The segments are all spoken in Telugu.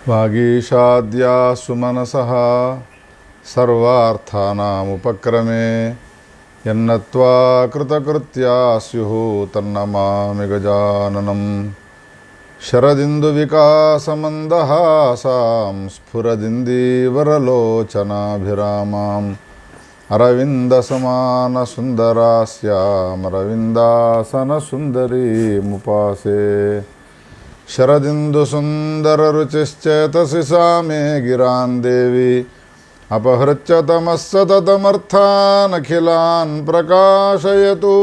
వాగీషాద్యా సుమనసః సర్వార్థానాముపక్రమే యన్నత్వా కృతకృత్యా స్యుః తన్నమామి గజాననం. శరదిందువికాసమందహాసాం స్ఫురదిందీవరలోచనాభిరామాం అరవిందసమానసుందరాస్యామరవిందాసనసుందరీముపాసే. శరదిందుసుందరరుచిశ్చేతసి సా మే గిరాన్ దేవి అపహృత్య తమః సతతమర్థానఖిలాన్ ప్రకాశయతు.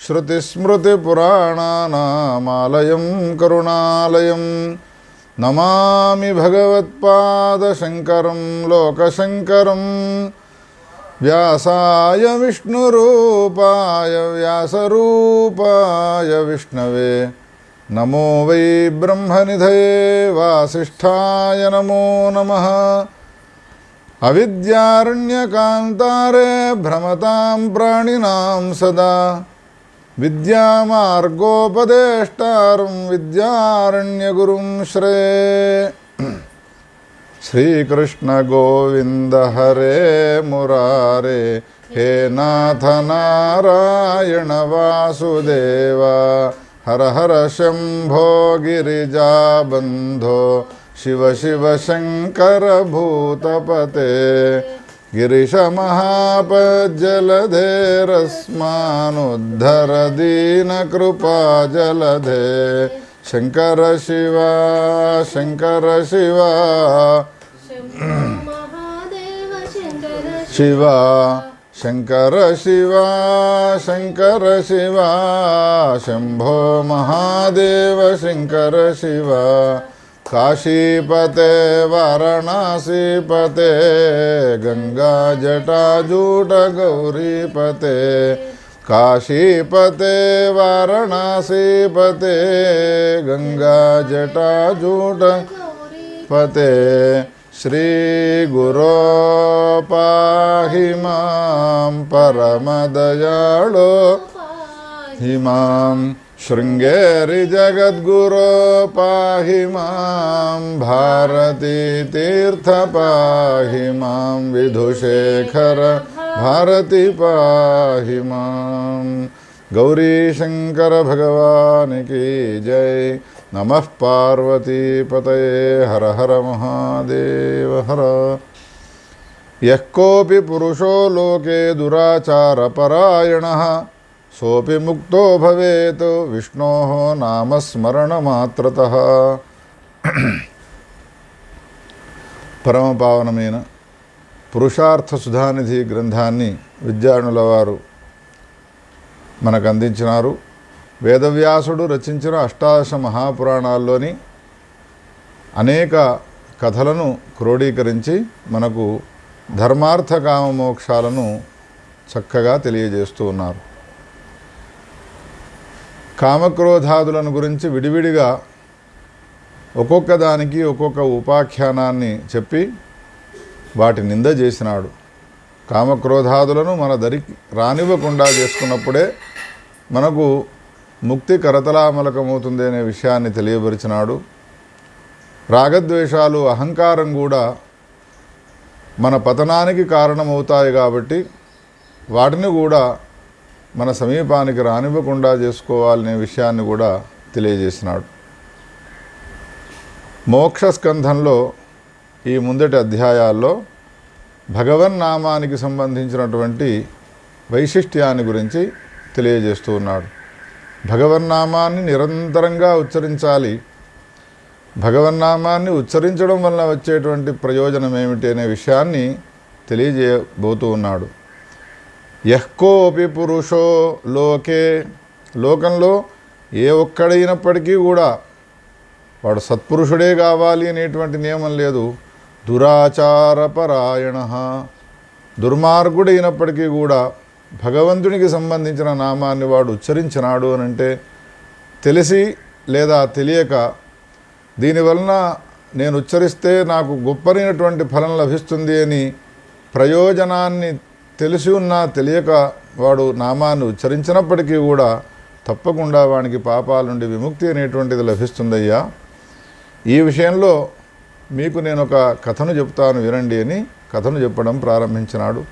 శృతిస్మృతిపురాణానామాలయం కరుణాలయం నమామి భగవత్పాదశంకరం లోకశంకరం. వ్యాసాయ విష్ణురూపాయ వ్యాసరూపాయ విష్ణవే నమో వై బ్రహ్మనిధయే వాసిష్ఠాయ నమో నమః. అవిద్యారణ్యకాంతారే భ్రమతాం ప్రాణినాం సదా విద్యామార్గోపదేష్టారం విద్యారణ్యగురుం శ్రేయే. శ్రీకృష్ణ గోవింద హరే మురారే హే నాథ నారాయణ వాసుదేవ హర హర శంభో గిరిజాబంధో శివ శివ శంకర భూతపతే. గిరిశమహాపజ్జలధేరస్మానుద్ధర దీనకృపాజలధే. శంకర శివ శంకర శివ శివ శంకర శివ శంకర శివ శంభో మహాదేవ శంకర శివ. కాశీపతే వారణాసీపతే గంగా జటాజూట గౌరీపతే. కాశీపతే వారణాసీపతే గంగా జటాజూట పతే. శ్రీ గురో పాహి మాం పరమదయాళో హిమాం. శృంగేరి జగద్గురో పాహి మాం భారతీ తీర్థ పాహి మాం. విధుశేఖర భారతి పాహి మాం. గౌరీశంకర భగవానికి జై. నమః పార్వతీపతయే హర హర మహాదేవ హర. యః కోపి పురుషో లోకే దురాచారపరాయణః సోపి ముక్తో భవేత్ విష్ణోః నామస్మరణమాత్రతః. పరమపావనమైన పురుషార్థ సుధానిధి గ్రంథాన్ని విద్యారణుల వారు మనకు అందించినారు. వేదవ్యాసుడు రచించిన అష్టాదశ మహాపురాణాల్లోని అనేక కథలను క్రోడీకరించి మనకు ధర్మార్థ కామ మోక్షాలను చక్కగా తెలియజేస్తూ ఉన్నారు. కామక్రోధాదులను గురించి విడివిడిగా ఒక్కొక్క దానికి ఒక్కొక్క ఉపాఖ్యానాన్ని చెప్పి వాటి నింద చేసినాడు. కామక్రోధాదులను మన దరికి రానివ్వకుండా చేసుకున్నప్పుడే మనకు ముక్తి కరతలామలకమవుతుంది అనే విషయాన్ని తెలియపరిచినాడు. రాగద్వేషాలు అహంకారం కూడా మన పతనానికి కారణమవుతాయి కాబట్టి వాటిని కూడా మన సమీపానికి రానివ్వకుండా చేసుకోవాలనే విషయాన్ని కూడా తెలియజేసినాడు. మోక్షస్కంధంలో ఈ ముందటి అధ్యాయాల్లో భగవన్నామానికి సంబంధించినటువంటి వైశిష్ట్యాన్ని గురించి తెలియజేస్తూ ఉన్నాడు. భగవన్నామాన్ని నిరంతరంగా ఉచ్చరించాలి. భగవన్నామాన్ని ఉచ్చరించడం వలన వచ్చేటువంటి ప్రయోజనం ఏమిటి అనే విషయాన్ని తెలియజేయబోతూ ఉన్నాడు. యః కోపి పురుషో లోకే, లోకంలో ఏ ఒక్కడైనప్పటికీ కూడా వాడు సత్పురుషుడే కావాలి అనేటువంటి నియమం లేదు. దురాచారపరాయణః, దుర్మార్గుడైనప్పటికీ కూడా భగవంతునికి సంబంధించిన నామాన్ని వాడు ఉచ్చరించినాడు అని అంటే తెలిసి లేదా తెలియక దీనివలన నేను ఉచ్చరిస్తే నాకు గొప్పనైనటువంటి ఫలం లభిస్తుంది అని ప్రయోజనాన్ని తెలిసి ఉన్నా తెలియక వాడు నామాన్ని ఉచ్చరించినప్పటికీ కూడా తప్పకుండా వానికి పాపాల నుండి విముక్తి అనేటువంటిది లభిస్తుందయ్యా. ఈ విషయంలో మీకు నేను ఒక కథను చెప్తాను వినండి అని కథను చెప్పడం ప్రారంభించినాడు.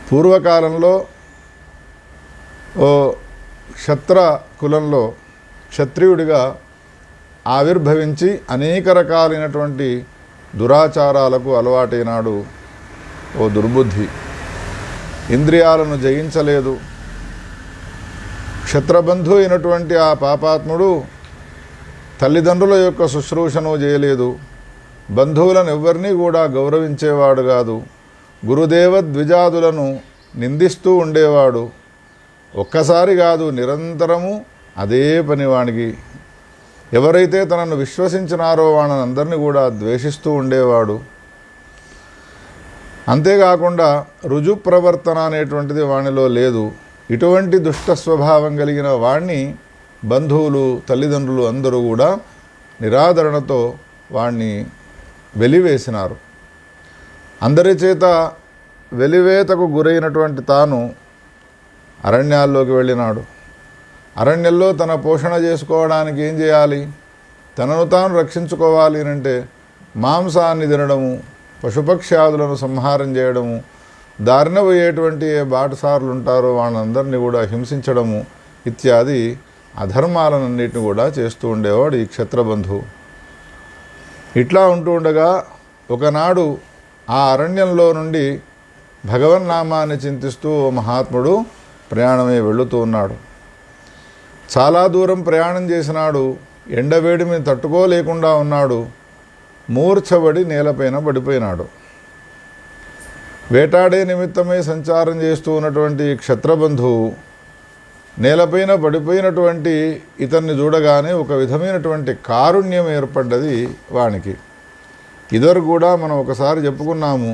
పూర్వకాలంలో ఓ క్షత్ర కులంలో క్షత్రియుడిగా ఆవిర్భవించి అనేక రకాలైనటువంటి దురాచారాలకు అలవాటైనాడు ఓ దుర్బుద్ధి. ఇంద్రియాలను జయించలేదు. క్షత్రబంధు అయినటువంటి ఆ పాపాత్ముడు తల్లిదండ్రుల యొక్క శుశ్రూషను చేయలేదు. బంధువులను ఎవ్వరినీ కూడా గౌరవించేవాడు కాదు. గురుదేవ ద్విజాదులను నిందిస్తూ ఉండేవాడు. ఒక్కసారి కాదు, నిరంతరము అదే పని వానికి. ఎవరైతే తనను విశ్వసించినారో వాళ్ళని అందరినీ కూడా ద్వేషిస్తూ ఉండేవాడు. అంతేకాకుండా రుజు ప్రవర్తన అనేటువంటిది వానిలో లేదు. ఇటువంటి దుష్ట స్వభావం కలిగిన వాణ్ణి బంధువులు, తల్లిదండ్రులు అందరూ కూడా నిరాదరణతో వాణ్ణి వెలివేసినారు. అందరి చేత వెలివేతకు గురైనటువంటి తాను అరణ్యాల్లోకి వెళ్ళినాడు. అరణ్యంలో తన పోషణ చేసుకోవడానికి ఏం చేయాలి? తనను తాను రక్షించుకోవాలి అంటే మాంసాన్ని తినడము, పశుపక్ష్యాదులను సంహారం చేయడము, దారిన పోయేటువంటి ఏ బాటసారులు ఉంటారో వాళ్ళందరినీ కూడా హింసించడము ఇత్యాది అధర్మాలన్నిటిని కూడా చేస్తూ ఉండేవాడు ఈ క్షత్రబంధువు. ఇట్లా ఉంటూ ఉండగా ఒకనాడు ఆ అరణ్యంలో నుండి భగవన్నామాన్ని చింతిస్తూ ఓ మహాత్ముడు ప్రయాణమై వెళుతూ ఉన్నాడు. చాలా దూరం ప్రయాణం చేసినాడు. ఎండవేడిని తట్టుకోలేకుండా ఉన్నాడు. మూర్ఛబడి నేలపైన పడిపోయినాడు. వేటాడే నిమిత్తమై సంచారం చేస్తూ ఉన్నటువంటి క్షత్రబంధువు నేలపైన పడిపోయినటువంటి ఇతన్ని చూడగానే ఒక విధమైనటువంటి కారుణ్యం ఏర్పడ్డది వానికి. ఇద్దరు కూడా మనం ఒకసారి చెప్పుకున్నాము,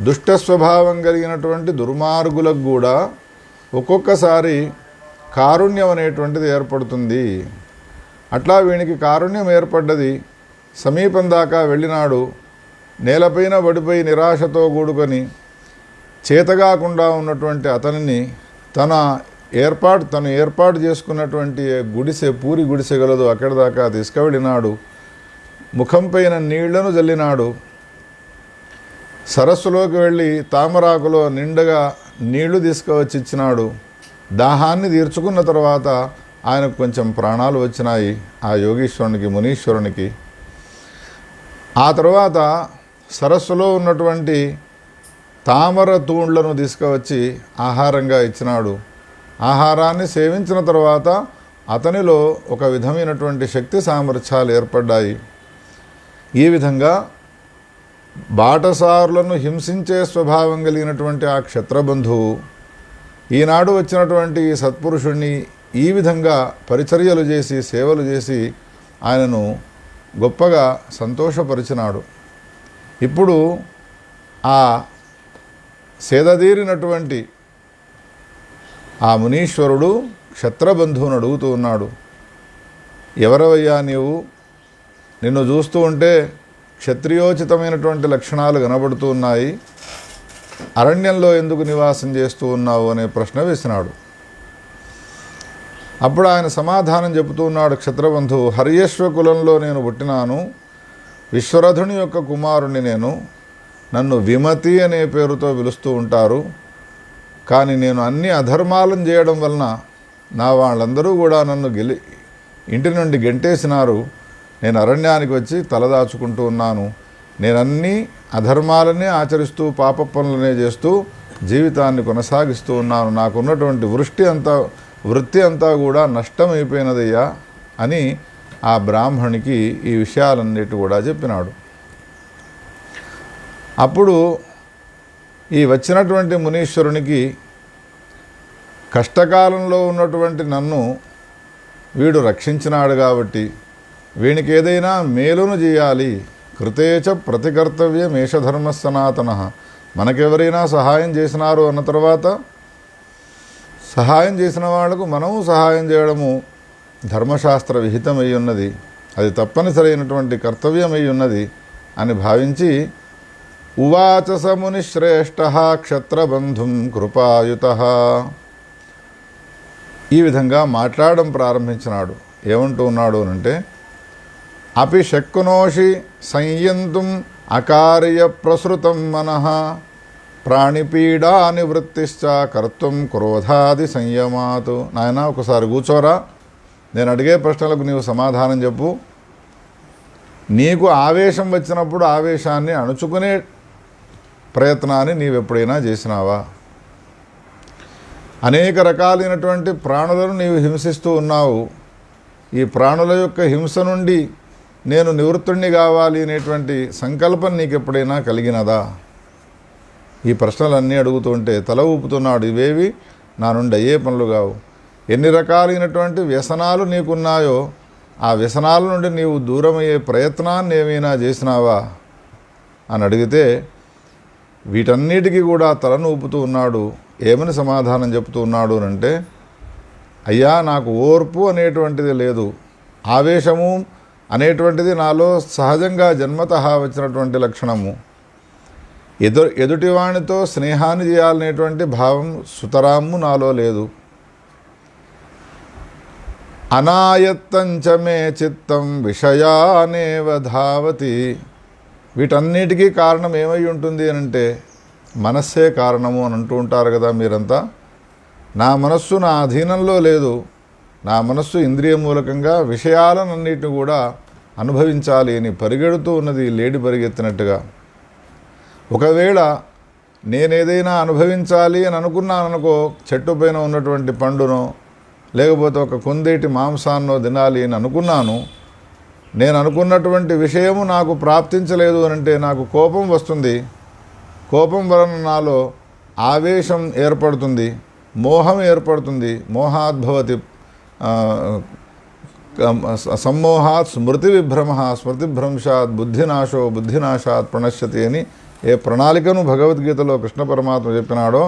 దుష్ట స్వభావం కలిగినటువంటి దుర్మార్గులకు కూడా ఒక్కొక్కసారి కారుణ్యం అనేటువంటిది ఏర్పడుతుంది. అట్లా వీనికి కారుణ్యం ఏర్పడ్డది. సమీపం దాకా వెళ్ళినాడు. నేలపైన పడిపోయి నిరాశతో కూడుకొని చేతగాకుండా ఉన్నటువంటి అతనిని తను ఏర్పాటు చేసుకున్నటువంటి గుడిసె, పూరి గుడిసె గలదు, అక్కడి దాకా తీసుకువెళ్ళినాడు. ముఖం పైన నీళ్లను జల్లినాడు. సరస్సులోకి వెళ్ళి తామరాకులో నిండుగా నీళ్లు తీసుకువచ్చి ఇచ్చినాడు. దాహాన్ని తీర్చుకున్న తర్వాత ఆయనకు కొంచెం ప్రాణాలు వచ్చినాయి ఆ యోగీశ్వరునికి, మునీశ్వరునికి. ఆ తర్వాత సరస్సులో ఉన్నటువంటి తామర తూండ్లను తీసుకువచ్చి ఆహారంగా ఇచ్చినాడు. ఆహారాన్ని సేవించిన తర్వాత అతనిలో ఒక విధమైనటువంటి శక్తి సామర్థ్యాలు ఏర్పడ్డాయి. ఈ విధంగా బాటసారులను హింసించే స్వభావం కలిగినటువంటి ఆ క్షత్రబంధువు ఈనాడు వచ్చినటువంటి ఈ సత్పురుషుణ్ణి ఈ విధంగా పరిచర్యలు చేసి, సేవలు చేసి ఆయనను గొప్పగా సంతోషపరిచినాడు. ఇప్పుడు ఆ సేదదీరినటువంటి ఆ మునీశ్వరుడు క్షత్రబంధువును అడుగుతూ ఉన్నాడు, ఎవరవయ్యా నీవు? నిన్ను చూస్తూ ఉంటే క్షత్రియోచితమైనటువంటి లక్షణాలు కనబడుతూ ఉన్నాయి. అరణ్యంలో ఎందుకు నివాసం చేస్తూ ఉన్నావు అనే ప్రశ్న వేసినాడు. అప్పుడు ఆయన సమాధానం చెబుతూ ఉన్నాడు క్షత్రబంధువు, హర్యశ్వ కులంలో నేను పుట్టినాను. విశ్వరథుని యొక్క కుమారుణ్ణి నేను. నన్ను విమతి అనే పేరుతో పిలుస్తూ ఉంటారు. కానీ నేను అన్ని అధర్మాలను చేయడం వలన నా వాళ్ళందరూ కూడా నన్ను ఇంటి నుండి గెంటేసినారు. నేను అరణ్యానికి వచ్చి తలదాచుకుంటూ ఉన్నాను. నేను అన్ని అధర్మాలనే ఆచరిస్తూ పాప పనులనే చేస్తూ జీవితాన్ని కొనసాగిస్తూ ఉన్నాను. నాకున్నటువంటి వృత్తి అంతా కూడా నష్టమైపోయినదయ్యా అని ఆ బ్రాహ్మణికి ఈ విషయాలన్నిటి కూడా చెప్పినాడు. అప్పుడు ఈ వచ్చినటువంటి మునీశ్వరునికి కష్టకాలంలో ఉన్నటువంటి నన్ను వీడు రక్షించినాడు కాబట్టి వీనికి ఏదైనా మేలును చేయాలి. కృతేచ ప్రతికర్తవ్య మేషధర్మ సనాతన. మనకెవరైనా సహాయం చేసినారు అన్న తర్వాత సహాయం చేసిన వాళ్లకు మనము సహాయం చేయడము ధర్మశాస్త్ర విహితమై ఉన్నది, అది తప్పనిసరైనటువంటి కర్తవ్యమై ఉన్నది అని భావించి ఉవాచ సముని శ్రేష్ఠ క్షత్రబంధుం కృపాయుత ఈ విధంగా మాట్లాడడం ప్రారంభించినాడు. ఏమంటూ ఉన్నాడు అంటే, అపి శక్నోషి సంయంతుం అకార్య ప్రసృతం మనః ప్రాణిపీడా నివృత్తిశ్చ కర్తుం క్రోధాది సంయమాతు. నాయన ఒకసారి కూర్చోరా, నేను అడిగే ప్రశ్నలకు నీవు సమాధానం చెప్పు. నీకు ఆవేశం వచ్చినప్పుడు ఆవేశాన్ని అణుచుకునే ప్రయత్నాన్ని నీవెప్పుడైనా చేసినావా? అనేక రకాలైనటువంటి ప్రాణులను నీవు హింసిస్తూ ఉన్నావు. ఈ ప్రాణుల యొక్క హింస నుండి నేను నివృత్తుణ్ణి కావాలి అనేటువంటి సంకల్పం నీకు ఎప్పుడైనా కలిగినదా? ఈ ప్రశ్నలన్నీ అడుగుతుంటే తల ఊపుతున్నాడు. ఇవేవి నా నుండి అయ్యే పనులు కావు. ఎన్ని రకాలైనటువంటి వ్యసనాలు నీకున్నాయో ఆ వ్యసనాల నుండి నీవు దూరమయ్యే ప్రయత్నాన్ని ఏమైనా చేసినావా అని అడిగితే వీటన్నిటికీ కూడా తలను ఊపుతూ ఉన్నాడు. ఏమని సమాధానం చెప్తూ ఉన్నాడు అంటే, అయ్యా నాకు ఓర్పు అనేటువంటిది లేదు, ఆవేశము అనేటువంటిది నాలో సహజంగా జన్మతః వచ్చినటువంటి లక్షణము. ఎదుటివానితో స్నేహాన్ని చేయాలనేటువంటి భావం సుతరాము నాలో లేదు. అనాయత్తంచ మే చిత్తం విషయానేవ ధావతి. వీటన్నిటికీ కారణం ఏమై ఉంటుంది అని అంటే మనస్సే కారణము అని అంటూ ఉంటారు కదా మీరంతా. నా మనస్సు నా అధీనంలో లేదు. నా మనస్సు ఇంద్రియ మూలకంగా విషయాలన్నిటిని కూడా అనుభవించాలి అని పరిగెడుతూ ఉన్నది లేడి పరిగెత్తినట్టుగా. ఒకవేళ నేనేదైనా అనుభవించాలి అని అనుకున్నాననుకో, చెట్టు పైన ఉన్నటువంటి పండునో లేకపోతే ఒక కుందేటి మాంసాన్నో తినాలి అని అనుకున్నాను, నేను అనుకున్నటువంటి విషయము నాకు ప్రాప్తించలేదు అనంటే నాకు కోపం వస్తుంది. కోపం వలన నాలో ఆవేశం ఏర్పడుతుంది, మోహం ఏర్పడుతుంది. మోహాద్భవతి సమ్మోహాత్ స్మృతి విభ్రమ, స్మృతిభ్రంశాత్ బుద్ధినాశో బుద్ధినాశాత్ ప్రణశ్యతి అని ఏ ప్రణాళికను భగవద్గీతలో కృష్ణ పరమాత్మ చెప్పినాడో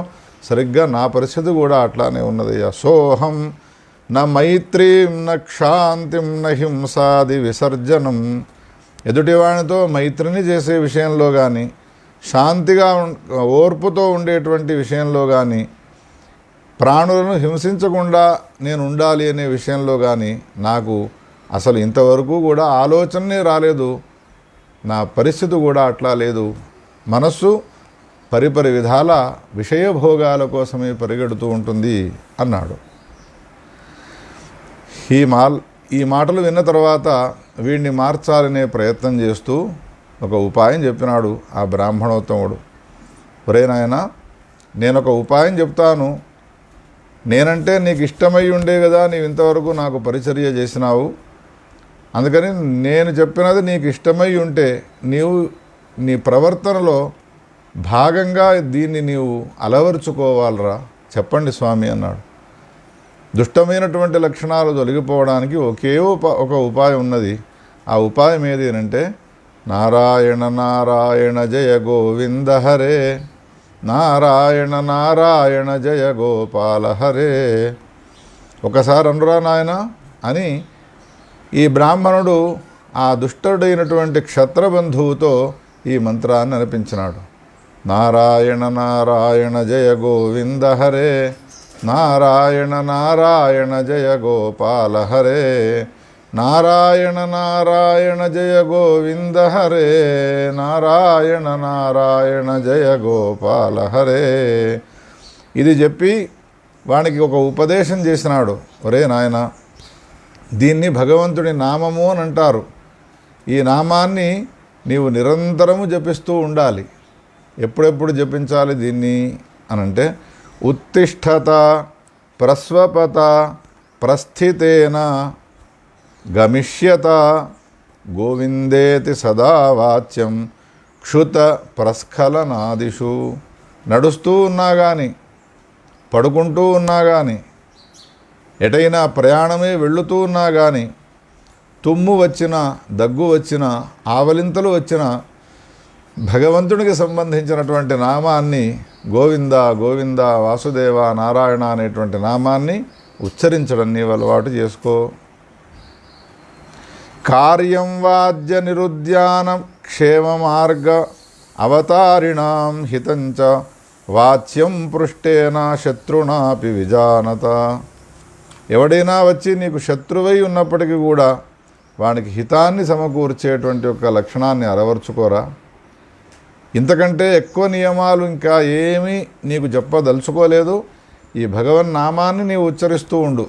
సరిగ్గా నా పరిస్థితి కూడా అట్లానే ఉన్నదయ్యా. సోహం న మైత్రీం న క్షాంతిం న హింసాది విసర్జనం. ఎదుటివానితో మైత్రిని చేసే విషయంలో కానీ, శాంతిగా ఓర్పుతో ఉండేటువంటి విషయంలో కానీ, ప్రాణులను హింసించకుండా నేను ఉండాలి అనే విషయంలో కానీ నాకు అసలు ఇంతవరకు కూడా ఆలోచనే రాలేదు. నా పరిస్థితి కూడా అట్లా లేదు. మనస్సు పరిపరి విధాల విషయభోగాల కోసమే పరిగెడుతూ ఉంటుంది అన్నాడు. ఈ మాటలు విన్న తర్వాత వీడిని మార్చాలనే ప్రయత్నం చేస్తూ ఒక ఉపాయం చెప్పినాడు ఆ బ్రాహ్మణోత్తముడు. ఒరే నాయనా, నేనొక ఉపాయం చెప్తాను. నేనంటే నీకు ఇష్టమై ఉండే కదా నీవు ఇంతవరకు నాకు పరిచర్య చేసినావు. అందుకని నేను చెప్పినది నీకు ఇష్టమై ఉంటే నీవు నీ ప్రవర్తనలో భాగంగా దీన్ని నీవు అలవరుచుకోవాలరా. చెప్పండి స్వామి అన్నాడు. దుష్టమైనటువంటి లక్షణాలు తొలగిపోవడానికి ఒకే ఒక ఉపాయం ఉన్నది. ఆ ఉపాయం ఏది అంటే, నారాయణ నారాయణ జయ గోవింద హరే, నారాయణ నారాయణ జయ గోపాల హరే. ఒకసారి అనురా నాయన అని ఈ బ్రాహ్మణుడు ఆ దుష్టుడైనటువంటి క్షత్రబంధువుతో ఈ మంత్రాన్ని అనిపించినాడు. నారాయణ నారాయణ జయ గోవింద హరే, నారాయణ నారాయణ జయ గోపాల హరే, నారాయణ నారాయణ జయ గోవింద హరే, నారాయణ నారాయణ జయ గోపాల హరే. ఇది చెప్పి వానికి ఒక ఉపదేశం చేసినాడు. ఒరే నాయన, దీన్ని భగవంతుడి నామము అని అంటారు. ఈ నామాన్ని నీవు నిరంతరము జపిస్తూ ఉండాలి. ఎప్పుడెప్పుడు జపించాలి దీన్ని అనంటే, ఉత్తిష్టత ప్రస్వపత ప్రస్థితేన గమిష్యత గోవిందేతి సదా వాచ్యం క్షుత ప్రస్ఖలనాదిషు. నడుస్తూ ఉన్నా కానీ, పడుకుంటూ ఉన్నా కానీ, ఎటైనా ప్రయాణమే వెళుతూ ఉన్నా కానీ, తుమ్ము వచ్చినా, దగ్గు వచ్చినా, ఆవలింతలు వచ్చినా భగవంతునికి సంబంధించినటువంటి నామాన్ని, గోవింద గోవింద వాసుదేవ నారాయణ అనేటువంటి నామాన్ని ఉచ్చరించడం నీవు అలవాటు చేసుకో. కార్యం వాద్య నిరుద్యానం క్షేమ మార్గ అవతారిణాం హితంచ వాచ్యం పృష్టేన శత్రునాపి విజానత. ఎవడైనా వచ్చి నీకు శత్రువై ఉన్నప్పటికీ కూడా వానికి హితాన్ని సమకూర్చేటువంటి ఒక లక్షణాన్ని అలవర్చుకోరా. ఇంతకంటే ఎక్కువ నియమాలు ఇంకా ఏమీ నీకు చెప్పదలుచుకోలేదు. ఈ భగవన్నామాన్ని నీవు ఉచ్చరిస్తూ ఉండు.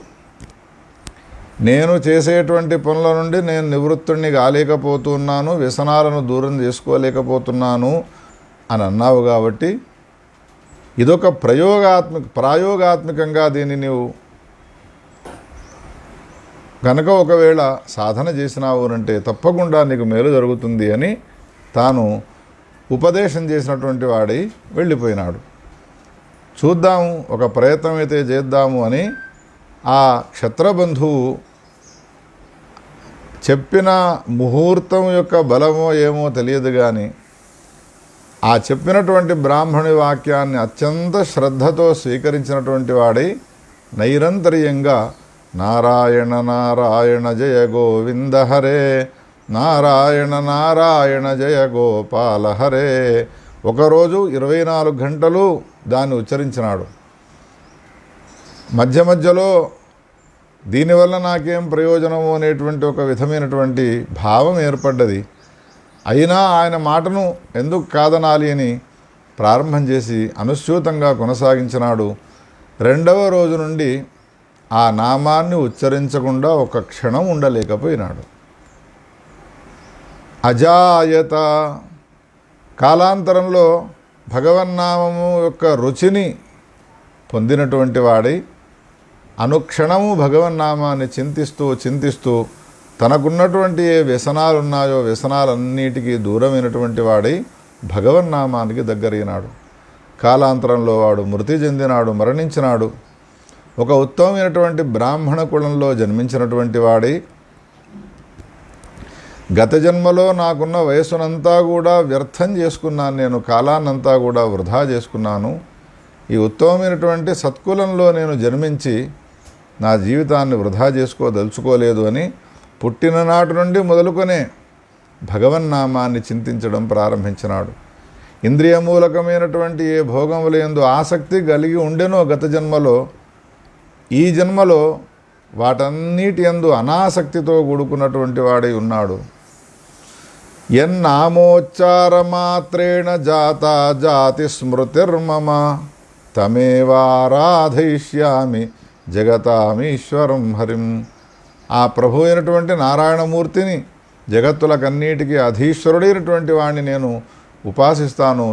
నేను చేసేటువంటి పనుల నుండి నేను నివృత్తుణ్ణి కాలేకపోతున్నాను, వ్యసనాలను దూరం చేసుకోలేకపోతున్నాను అని అన్నావు కాబట్టి ఇదొక ప్రాయోగాత్మకంగా దీన్ని నీవు కనుక ఒకవేళ సాధన చేసినావు అంటే తప్పకుండా నీకు మేలు జరుగుతుంది అని తాను ఉపదేశం చేసినటువంటి వాడై వెళ్ళిపోయినాడు. చూద్దాము, ఒక ప్రయత్నం అయితే చేద్దాము అని ఆ క్షత్రబంధువు చెప్పిన ముహూర్తం యొక్క బలమో ఏమో తెలియదు కానీ ఆ చెప్పినటువంటి బ్రాహ్మణి వాక్యాన్ని అత్యంత శ్రద్ధతో స్వీకరించినటువంటి వాడై నైరంతర్యంగా నారాయణ నారాయణ జయ గోవింద హరే, నారాయణ నారాయణ జయ గోపాల హరే ఒకరోజు 24 గంటలు దాన్ని ఉచ్చరించినాడు. మధ్య మధ్యలో దీనివల్ల నాకేం ప్రయోజనము అనేటువంటి ఒక విధమైనటువంటి భావం ఏర్పడ్డది. అయినా ఆయన మాటను ఎందుకు కాదనాలి అని ప్రారంభం చేసి అనుస్యూతంగా కొనసాగించినాడు. 2వ రోజు నుండి ఆ నామాన్ని ఉచ్చరించకుండా ఒక క్షణం ఉండలేకపోయినాడు. అజాయత, కాలాంతరంలో భగవన్నామము యొక్క రుచిని పొందినటువంటి వాడై అనుక్షణము భగవన్నామాన్ని చింతిస్తూ తనకున్నటువంటి ఏ వ్యసనాలున్నాయో వ్యసనాలన్నిటికీ దూరమైనటువంటి వాడై భగవన్నామానికి దగ్గరైనాడు. కాలాంతరంలో వాడు మృతి చెందినాడు, మరణించినాడు. ఒక ఉత్తమమైనటువంటి బ్రాహ్మణ కులంలో జన్మించినటువంటి వాడై గత జన్మలో నాకున్న వయస్సునంతా కూడా వ్యర్థం చేసుకున్నాను, నేను కాలాన్నంతా కూడా వృధా చేసుకున్నాను. ఈ ఉత్తమమైనటువంటి సత్కులంలో నేను జన్మించి నా జీవితాన్ని వృధా చేసుకోదలుచుకోలేదు అని పుట్టిన నాటి నుండి మొదలుకొనే భగవన్నామాన్ని చింతించడం ప్రారంభించినాడు. ఇంద్రియమూలకమైనటువంటి ఏ భోగములందు ఆసక్తి కలిగి ఉండెనో గత జన్మలో, ఈ జన్మలో వాటన్నిటి యందు అనాసక్తితో కూడుకున్నటువంటి వాడై ఉన్నాడు. యన్నామోచ్చారమాత్రేణ జాతా జాతి స్మృతిర్మమ తమేవారాధయిష్యామి జగతామీశ్వరం హరిం. ఆ ప్రభు అయినటువంటి నారాయణమూర్తిని, జగత్తులకన్నిటికీ అధీశ్వరుడైనటువంటి వాడిని నేను ఉపాసిస్తాను.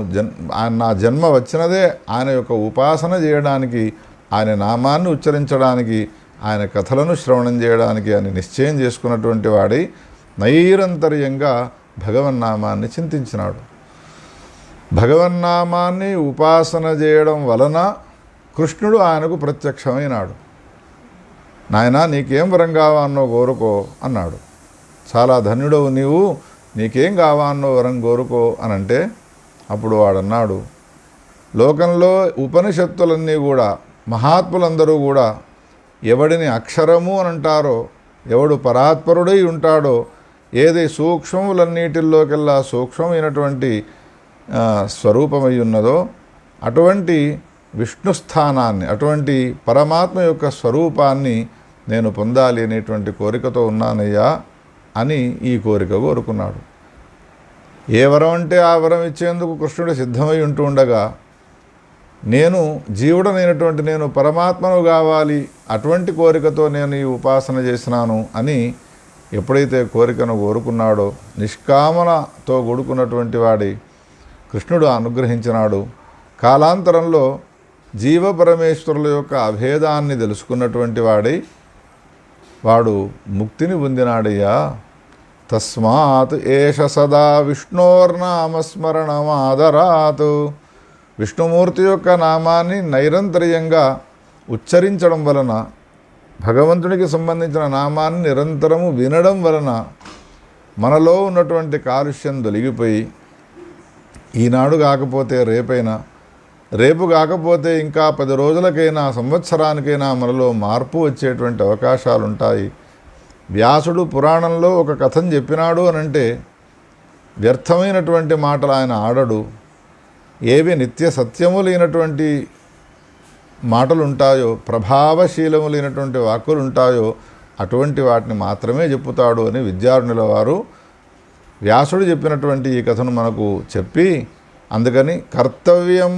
నా జన్మ వచ్చినదే ఆయన యొక్క ఉపాసన చేయడానికి, ఆయన నామాన్ని ఉచ్చరించడానికి, ఆయన కథలను శ్రవణం చేయడానికి అని నిశ్చయం చేసుకున్నటువంటి వాడి నైరంతర్యంగా భగవన్నామాన్ని చింతించినాడు. భగవన్నామాన్ని ఉపాసన చేయడం వలన కృష్ణుడు ఆయనకు ప్రత్యక్షమైనాడు. నాయనా, నీకేం వరం కావాన్నో కోరుకో అన్నాడు. చాలా ధన్యుడవు నీవు, నీకేం కావాన్నో వరం కోరుకో అనంటే అప్పుడు వాడన్నాడు, లోకంలో ఉపనిషత్తులన్నీ కూడా మహాత్ములందరూ కూడా ఎవడిని అక్షరము అని అంటారో, ఎవడు పరాత్పరుడై ఉంటాడో, ఏది సూక్ష్మములన్నిటిల్లోకెల్లా సూక్ష్మమైనటువంటి స్వరూపమై ఉన్నదో అటువంటి విష్ణుస్థానాన్ని, అటువంటి పరమాత్మ యొక్క స్వరూపాన్ని నేను పొందాలి అనేటువంటి కోరికతో ఉన్నానయ్యా అని ఈ కోరిక కోరుకున్నాడు. ఏ వరం అంటే ఆ వరం ఇచ్చేందుకు కృష్ణుడు సిద్ధమై ఉంటూ ఉండగా, నేను జీవుడనైనటువంటి నేను పరమాత్మను కావాలి, అటువంటి కోరికతో నేను ఈ ఉపాసన చేసినాను అని ఎప్పుడైతే కోరికను కోరుకున్నాడో నిష్కామనతో కూడుకున్నటువంటి వాడి కృష్ణుడు అనుగ్రహించినాడు. కాలాంతరంలో జీవపరమేశ్వరుల యొక్క అభేదాన్ని తెలుసుకున్నటువంటి వాడు ముక్తిని పొందినాడయ్యా. తస్మాత్ ఏష సదా విష్ణోర్నామస్మరణమాదరాత్. విష్ణుమూర్తి యొక్క నామాన్ని నైరంతర్యంగా ఉచ్చరించడం వలన, భగవంతునికి సంబంధించిన నామాన్ని నిరంతరము వినడం వలన మనలో ఉన్నటువంటి కాలుష్యం తొలగిపోయి ఈనాడు కాకపోతే రేపైనా, రేపు కాకపోతే ఇంకా 10 రోజులకైనా, సంవత్సరానికైనా మనలో మార్పు వచ్చేటువంటి అవకాశాలు ఉంటాయి. వ్యాసుడు పురాణంలో ఒక కథను చెప్పినాడు అనంటే వ్యర్థమైనటువంటి మాటలు ఆయన ఆడడు. ఏవి నిత్య సత్యములైనటువంటి మాటలు ఉంటాయో, ప్రభావశీలములైనటువంటి వాక్కులు ఉంటాయో అటువంటి వాటిని మాత్రమే చెప్పుతాడు అని విద్యారణుల వారు వ్యాసుడు చెప్పినటువంటి ఈ కథను మనకు చెప్పి, అందుకని కర్తవ్యం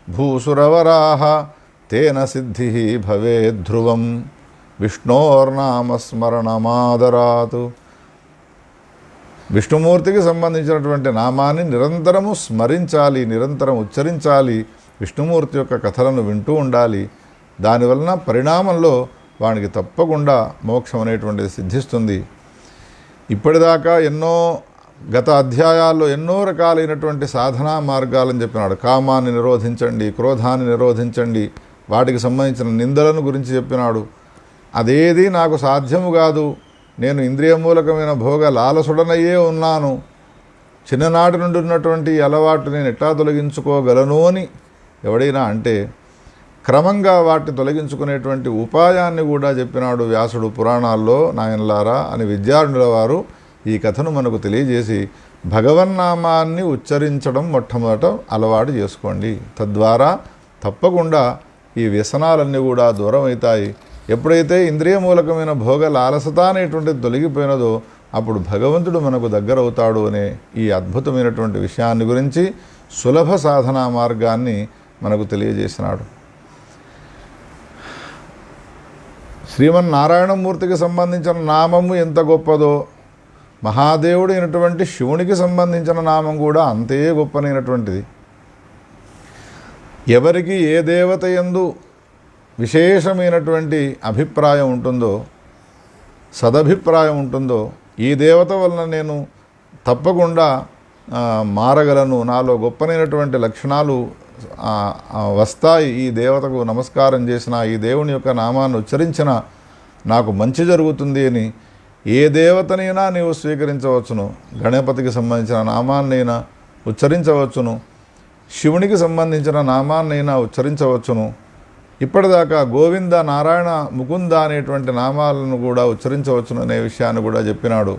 భూసురవరాహ తేన సిద్ధి భవే ధ్రువం విష్ణోర్నామస్మరణమాదరాతు. విష్ణుమూర్తికి సంబంధించినటువంటి నామాన్ని నిరంతరము స్మరించాలి, నిరంతరం ఉచ్చరించాలి, విష్ణుమూర్తి యొక్క కథలను వింటూ ఉండాలి. దానివలన పరిణామంలో వానికి తప్పకుండా మోక్షం అనేటువంటిది సిద్ధిస్తుంది. ఇప్పటిదాకా గత అధ్యాయాల్లో ఎన్నో రకాలైనటువంటి సాధనా మార్గాలను చెప్పినాడు. కామాన్ని నిరోధించండి, క్రోధాన్ని నిరోధించండి, వాటికి సంబంధించిన నిందలను గురించి చెప్పినాడు. అదేది నాకు సాధ్యము కాదు, నేను ఇంద్రియమూలకమైన భోగ లాలసుడనయ్యే ఉన్నాను, చిన్ననాటి నుండి ఉన్నటువంటి అలవాటు నేను ఎట్లా తొలగించుకోగలను అని ఎవడైనా అంటే క్రమంగా వాటిని తొలగించుకునేటువంటి ఉపాయాన్ని కూడా చెప్పినాడు వ్యాసుడు పురాణాల్లో. నాయనలారా అని విద్యారణుల వారు ఈ కథను మనకు తెలియజేసి, భగవన్నామాన్ని ఉచ్చరించడం మొట్టమొదట అలవాటు చేసుకోండి. తద్వారా తప్పకుండా ఈ వ్యసనాలన్నీ కూడా దూరం అవుతాయి. ఎప్పుడైతే ఇంద్రియమూలకమైన భోగ లాలసత అనేటువంటిది తొలగిపోయినదో అప్పుడు భగవంతుడు మనకు దగ్గరవుతాడు అనే ఈ అద్భుతమైనటువంటి విషయాన్ని గురించి సులభ సాధనా మార్గాన్ని మనకు తెలియజేసినాడు. శ్రీమన్నారాయణమూర్తికి సంబంధించిన నామము ఎంత గొప్పదో, మహాదేవుడు అయినటువంటి శివునికి సంబంధించిన నామం కూడా అంతే గొప్పనైనటువంటిది. ఎవరికి ఏ దేవత యందు విశేషమైనటువంటి అభిప్రాయం ఉంటుందో, సదభిప్రాయం ఉంటుందో, ఈ దేవత వలన నేను తప్పకుండా మారగలను, నాలో గొప్పనైనటువంటి లక్షణాలు వస్తాయి, ఈ దేవతకు నమస్కారం చేసిన, ఈ దేవుని యొక్క నామాన్ని ఉచ్చరించిన నాకు మంచి జరుగుతుంది అని ఏ దేవతనైనా నీవు స్వీకరించవచ్చును. గణపతికి సంబంధించిన నామాన్నైనా ఉచ్చరించవచ్చును, శివునికి సంబంధించిన నామాన్నైనా ఉచ్చరించవచ్చును. ఇప్పటిదాకా గోవింద, నారాయణ, ముకుంద అనేటువంటి నామాలను కూడా ఉచ్చరించవచ్చును అనే విషయాన్ని కూడా చెప్పినాడు.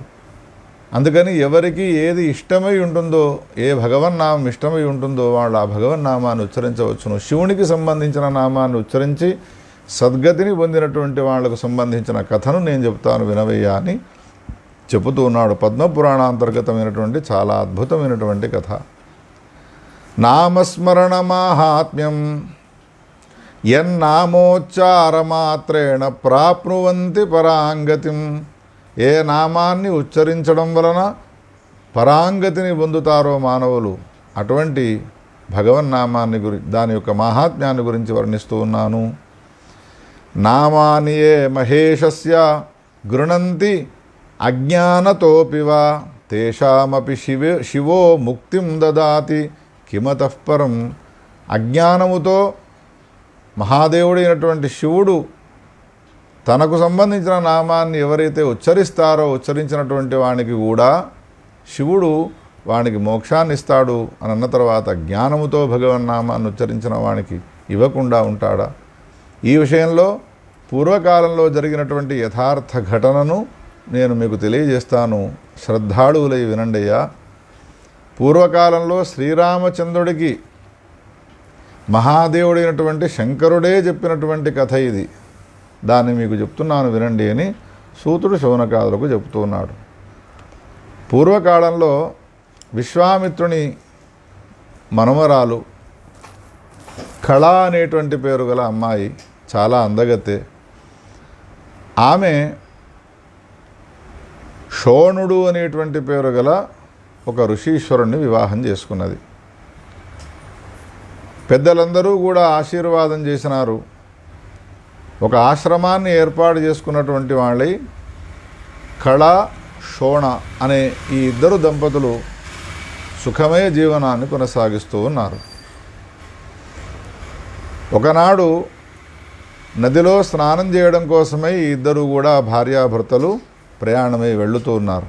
అందుకని ఎవరికి ఏది ఇష్టమై ఉంటుందో, ఏ భగవన్నామం ఇష్టమై ఉంటుందో వాళ్ళు ఆ భగవన్నామాన్ని ఉచ్చరించవచ్చును. శివునికి సంబంధించిన నామాన్ని ఉచ్చరించి సద్గతిని పొందినటువంటి వాళ్లకు సంబంధించిన కథను నేను చెప్తాను వినవయ్యా అని చెబుతూ ఉన్నాడు. పద్మపురాణాంతర్గతమైనటువంటి చాలా అద్భుతమైనటువంటి కథ. నామస్మరణ మాహాత్మ్యం యన్నామోచ్చారమాత్రేణ ప్రాప్నువంతి పరాంగతిం. ఏ నామాన్ని ఉచ్చరించడం వలన పరాంగతిని పొందుతారో మానవులు, అటువంటి భగవన్నామాన్ని దాని యొక్క మహాత్మ్యాన్ని గురించి వర్ణిస్తూ ఉన్నాను. నామాని ఏ మహేషస్య గృణంతి అజ్ఞానతోపివా తేషామపి శివో ముక్తిం దదాతి కిమతః పరం. అజ్ఞానముతో మహాదేవుడైనటువంటి శివుడు తనకు సంబంధించిన నామాన్ని ఎవరైతే ఉచ్చరిస్తారో, ఉచ్చరించినటువంటి వానికి కూడా శివుడు వానికి మోక్షాన్ని ఇస్తాడు అని అన్న తర్వాత జ్ఞానముతో భగవన్నామాన్ని ఉచ్చరించిన వానికి ఇవ్వకుండా ఉంటాడా? ఈ విషయంలో పూర్వకాలంలో జరిగినటువంటి యథార్థ ఘటనను నేను మీకు తెలియజేస్తాను, శ్రద్ధాళువులై వినండియ్యా. పూర్వకాలంలో శ్రీరామచంద్రుడికి మహాదేవుడైనటువంటి శంకరుడే చెప్పినటువంటి కథ ఇది. దాన్ని మీకు చెప్తున్నాను వినండి అని సూతుడు శౌనకాదులకు చెప్తున్నాడు. పూర్వకాలంలో విశ్వామిత్రుని మనమరాలు కళ అనేటువంటి పేరు గల అమ్మాయి, చాలా అందగత్తె. ఆమె శోణుడు అనేటువంటి పేరు గల ఒక ఋషీశ్వరుణ్ణి వివాహం చేసుకున్నది. పెద్దలందరూ కూడా ఆశీర్వాదం చేసినారు. ఒక ఆశ్రమాన్ని ఏర్పాటు చేసుకున్నటువంటి వాళ్ళై కళ, శోణ అనే ఈ ఇద్దరు దంపతులు సుఖమయ జీవనాన్ని కొనసాగిస్తూ ఉన్నారు. ఒకనాడు నదిలో స్నానం చేయడం కోసమై ఈ ఇద్దరు కూడా భార్యాభర్తలు ప్రయాణమై వెళుతూ ఉన్నారు.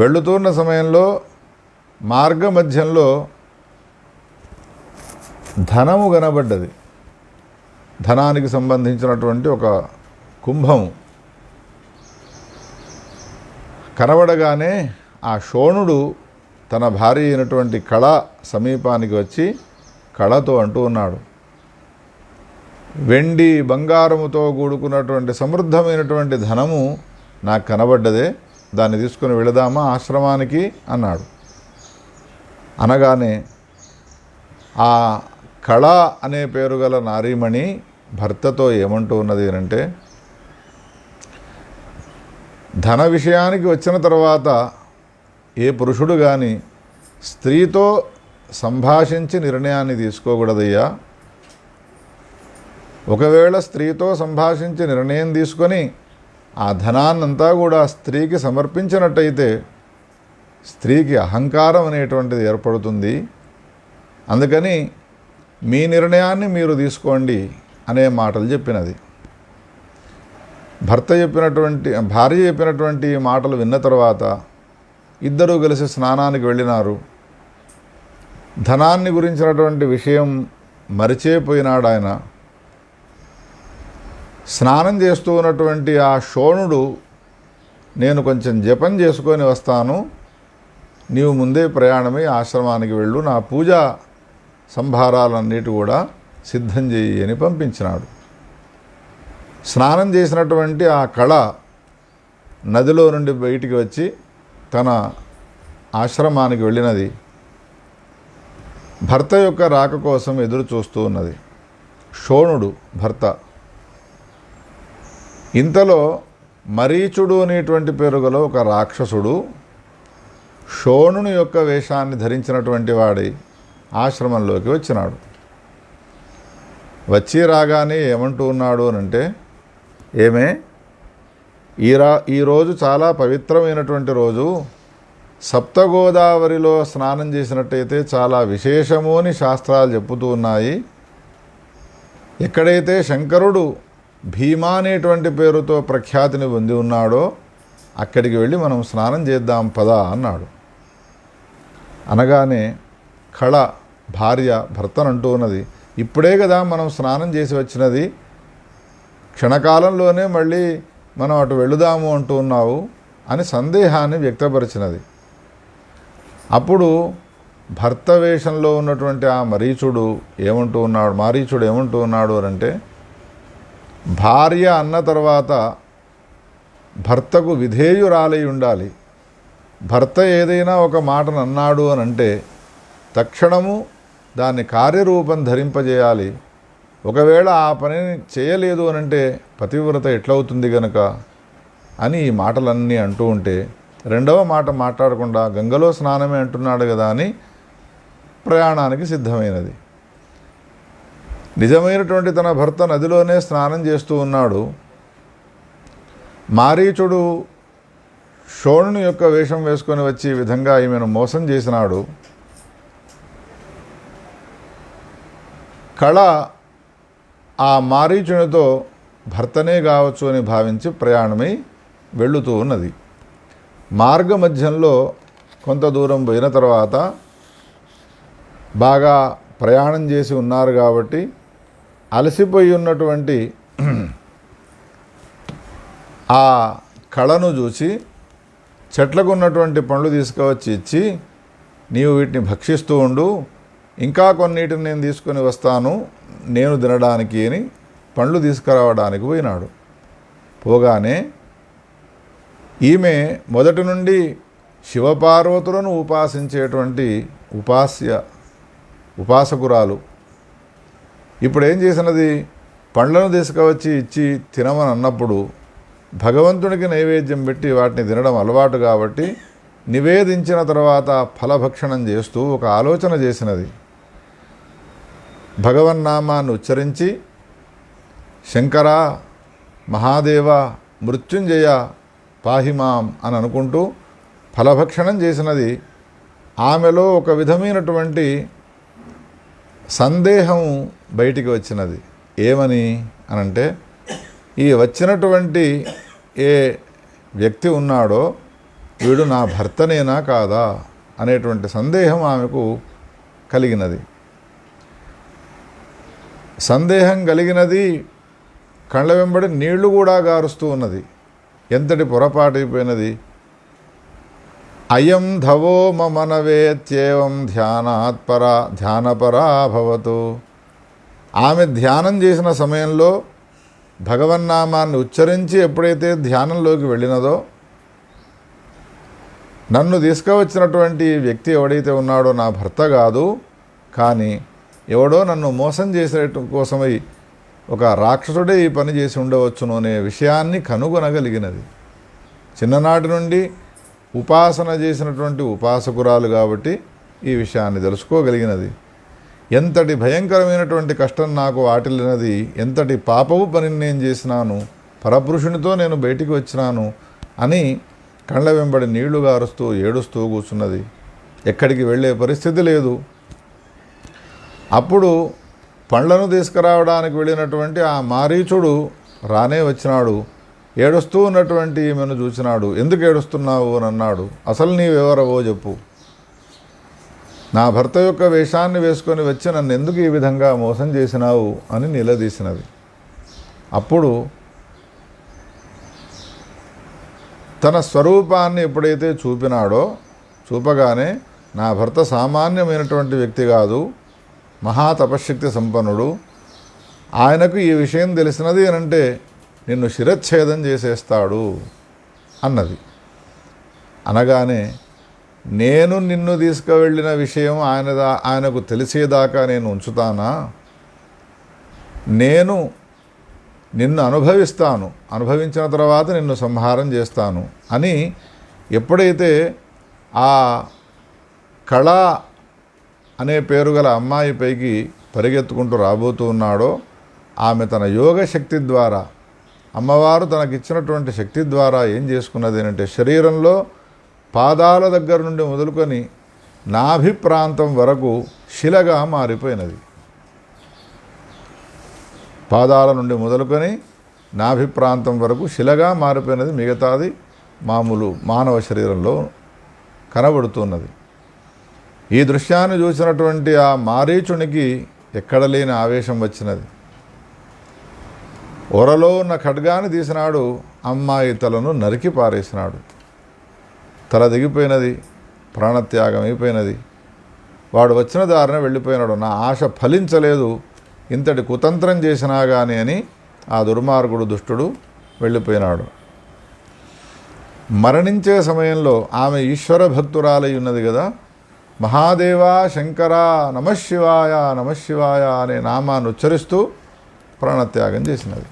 వెళుతున్న సమయంలో మార్గ మధ్యంలో ధనము కనబడ్డది. ధనానికి సంబంధించినటువంటి ఒక కుంభము కనబడగానే ఆ శోణుడు తన భార్య అయినటువంటి కళ సమీపానికి వచ్చి కళతో అంటూ ఉన్నాడు, వెండి బంగారముతో కూడుకున్నటువంటి సమృద్ధమైనటువంటి ధనము నాకు కనబడ్డదే, దాన్ని తీసుకుని వెళదామా ఆశ్రమానికి అన్నాడు. అనగానే ఆ కళ అనే పేరు గల నారీమణి భర్తతో ఏమంటూ ఉన్నది అంటే, ధన విషయానికి వచ్చిన తర్వాత ఏ పురుషుడు కానీ స్త్రీతో సంభాషించి నిర్ణయాన్ని తీసుకోకూడదయ్యా. ఒకవేళ స్త్రీతో సంభాషించి నిర్ణయం తీసుకొని ఆ ధనాన్నంతా కూడా స్త్రీకి సమర్పించినట్టయితే స్త్రీకి అహంకారం అనేటువంటిది ఏర్పడుతుంది. అందుకని మీ నిర్ణయాన్ని మీరు తీసుకోండి అనే మాటలు చెప్పినది. భార్య చెప్పినటువంటి మాటలు విన్న తర్వాత ఇద్దరూ కలిసి స్నానానికి వెళ్ళినారు. ధనాన్ని గురించినటువంటి విషయం మరిచేపోయినాడు ఆయన. స్నానం చేస్తూ ఉన్నటువంటి ఆ శోణుడు, నేను కొంచెం జపం చేసుకొని వస్తాను, నీవు ముందే ప్రయాణమై ఆశ్రమానికి వెళ్ళు, నా పూజా సంభారాలన్నిటి కూడా సిద్ధం చేయి అని పంపించినాడు. స్నానం చేసినటువంటి ఆ కళ నదిలో నుండి బయటికి వచ్చి తన ఆశ్రమానికి వెళ్ళినది. భర్త యొక్క రాక కోసం ఎదురు చూస్తూ ఉన్నది. శోణుడు భర్త. ఇంతలో మరీచుడు అనేటువంటి పేరు గల ఒక రాక్షసుడు శోణుని యొక్క వేషాన్ని ధరించినటువంటి వాడి ఆశ్రమంలోకి వచ్చినాడు. వచ్చి రాగానే ఏమంటూ ఉన్నాడు అనంటే, ఏమే ఈరోజు చాలా పవిత్రమైనటువంటి రోజు, సప్తగోదావరిలో స్నానం చేసినట్టయితే చాలా విశేషము అని శాస్త్రాలు చెప్పుతూ ఉన్నాయి. ఎక్కడైతే శంకరుడు భీమా అనేటువంటి పేరుతో ప్రఖ్యాతిని పొంది ఉన్నాడో అక్కడికి వెళ్ళి మనం స్నానం చేద్దాం పదా అన్నాడు. అనగానే కళ భార్య భర్తనంటూ ఉన్నది, ఇప్పుడే కదా మనం స్నానం చేసి వచ్చినది, క్షణకాలంలోనే మళ్ళీ మనం అటు వెళుదాము అంటూ ఉన్నావు అని సందేహాన్ని వ్యక్తపరిచినది. అప్పుడు భర్త వేషంలో ఉన్నటువంటి ఆ మారీచుడు ఏమంటూ ఉన్నాడు అంటే, భార్య అన్న తర్వాత భర్తకు విధేయురాలై ఉండాలి. భర్త ఏదైనా ఒక మాటను అన్నాడు అని అంటే తక్షణము దాన్ని కార్యరూపం ధరింపజేయాలి. ఒకవేళ ఆ పనిని చేయలేదు అనంటే పతివ్రత ఎట్లవుతుంది గనక అని ఈ మాటలన్నీ అంటూ ఉంటే, రెండవ మాట మాట్లాడకుండా గంగలో స్నానమే అంటున్నాడు కదా అని ప్రయాణానికి సిద్ధమైనది. నిజమైనటువంటి తన భర్త నదిలోనే స్నానం చేస్తూ ఉన్నాడు. మారీచుడు శోణుని యొక్క వేషం వేసుకొని వచ్చి ఈ విధంగా ఈమెను మోసం చేసినాడు. కళ ఆ మారీచునితో భర్తనే కావచ్చు అని భావించి ప్రయాణమై వెళ్ళుతూ ఉన్నది. మార్గ మధ్యంలో కొంత దూరం పోయిన తర్వాత బాగా ప్రయాణం చేసి ఉన్నారు కాబట్టి అలసిపోయి ఉన్నటువంటి ఆ కళను చూసి చెట్లకు ఉన్నటువంటి పండ్లు తీసుకువచ్చి ఇచ్చి, నీవు వీటిని భక్షిస్తూ ఉండు, ఇంకా కొన్నిటిని నేను తీసుకొని వస్తాను నేను తినడానికి అని పండ్లు తీసుకురావడానికి పోయినాడు. పోగానే ఈమె మొదటి నుండి శివపార్వతులను ఉపాసించేటువంటి ఉపాసకురాలు. ఇప్పుడు ఏం చేసినది, పండ్లను తీసుకువచ్చి ఇచ్చి తినమని అన్నప్పుడు భగవంతునికి నైవేద్యం పెట్టి వాటిని తినడం అలవాటు కాబట్టి నివేదించిన తర్వాత ఫలభక్షణం చేస్తూ ఒక ఆలోచన చేసినది. భగవన్నామాన్ని ఉచ్చరించి శంకర, మహాదేవ, మృత్యుంజయ, పాహిమాం అని అనుకుంటూ ఫలభక్షణం చేసినది. ఆమెలో ఒక విధమైనటువంటి సందేహం బయటికి వచ్చినది. ఏమని అనంటే, ఈ వచ్చినటువంటి ఏ వ్యక్తి ఉన్నాడో వీడు నా భర్తనేనా కాదా అనేటువంటి సందేహం ఆమెకు కలిగినది. సందేహం కలిగినది, కళ్ళ వెంబడి నీళ్లు కూడా గారుస్తూ ఉన్నది. ఎంతటి పొరపాటైపోయినది. అయం ధవో మమనవేత్యేవం ధ్యానపరా భవతు. ఆమె ధ్యానం చేసిన సమయంలో భగవన్నామాన్ని ఉచ్చరించి ఎప్పుడైతే ధ్యానంలోకి వెళ్ళినదో నన్ను తీసుకువచ్చినటువంటి వ్యక్తి ఎవడైతే ఉన్నాడో నా భర్త కాదు, కానీ ఎవడో నన్ను మోసం చేసే కోసమై ఒక రాక్షసుడే ఈ పని చేసి ఉండవచ్చును అనే విషయాన్ని కనుగొనగలిగినది. చిన్ననాటి నుండి ఉపాసన చేసినటువంటి ఉపాసకురాలు కాబట్టి ఈ విషయాన్ని తెలుసుకోగలిగినది. ఎంతటి భయంకరమైనటువంటి కష్టం నాకు వాటిల్లినది, ఎంతటి పాపపు పనిని నేను చేసినాను, పరపురుషునితో నేను బయటికి వచ్చినాను అని కళ్ళ వెంబడి నీళ్లు గారుస్తూ ఏడుస్తూ కూర్చున్నది. ఎక్కడికి వెళ్ళే పరిస్థితి లేదు. అప్పుడు పండ్లను తీసుకురావడానికి వెళ్ళినటువంటి ఆ మారీచుడు రానే వచ్చినాడు. ఏడుస్తూ ఉన్నటువంటి ఈమెను చూసినాడు. ఎందుకు ఏడుస్తున్నావు అని అన్నాడు. అసలు నీవెవరవో చెప్పు. నా భర్త యొక్క వేషాన్ని వేసుకొని వచ్చి నన్ను ఎందుకు ఈ విధంగా మోసం చేసినావు అని నిలదీసినది. అప్పుడు తన స్వరూపాన్ని ఎప్పుడైతే చూపినాడో, చూపగానే నా భర్త సామాన్యమైనటువంటి వ్యక్తి కాదు, మహాతపశక్తి సంపన్నుడు, ఆయనకు ఈ విషయం తెలిసినది అనంటే నిన్ను శిరచ్ఛేదం చేసేస్తాడు అన్నది. అనగానే నేను నిన్ను తీసుకువెళ్ళిన విషయం ఆయనకు తెలిసేదాకా నేను ఉంచుతానా? నేను నిన్ను అనుభవిస్తాను, అనుభవించిన తర్వాత నిన్ను సంహారం చేస్తాను అని ఎప్పుడైతే ఆ కళ అనే పేరు గల అమ్మాయి పైకి పరిగెత్తుకుంటూ రాబోతూ ఉన్నాడో, ఆమె తన యోగ శక్తి ద్వారా, అమ్మవారు తనకిచ్చినటువంటి శక్తి ద్వారా ఏం చేసుకున్నది అంటే శరీరంలో పాదాల దగ్గర నుండి మొదలుకొని నాభి ప్రాంతం వరకు శిలగా మారిపోయినది. పాదాల నుండి మొదలుకొని నాభి ప్రాంతం వరకు శిలగా మారిపోయినది. మిగతాది మామూలు మానవ శరీరంలో కనబడుతున్నది. ఈ దృశ్యాన్ని చూసినటువంటి ఆ మారీచునికి ఎక్కడ లేని ఆవేశం వచ్చినది. ఒరలో ఉన్న ఖడ్గాన్ని తీసినాడు, అమ్మాయి తలను నరికి పారేసినాడు. తల దిగిపోయినది, ప్రాణత్యాగం అయిపోయినది. వాడు వచ్చిన దారిన వెళ్ళిపోయినాడు. నా ఆశ ఫలించలేదు, ఇంతటి కుతంత్రం చేసినా కానీ అని ఆ దుర్మార్గుడు దుష్టుడు వెళ్ళిపోయినాడు. మరణించే సమయంలో ఆమె ఈశ్వర భక్తురాలై ఉన్నది కదా, మహాదేవ శంకర నమశివాయ నమశివాయ అనే నామాన్ని ఉచ్చరిస్తూ ప్రాణత్యాగం చేసినది.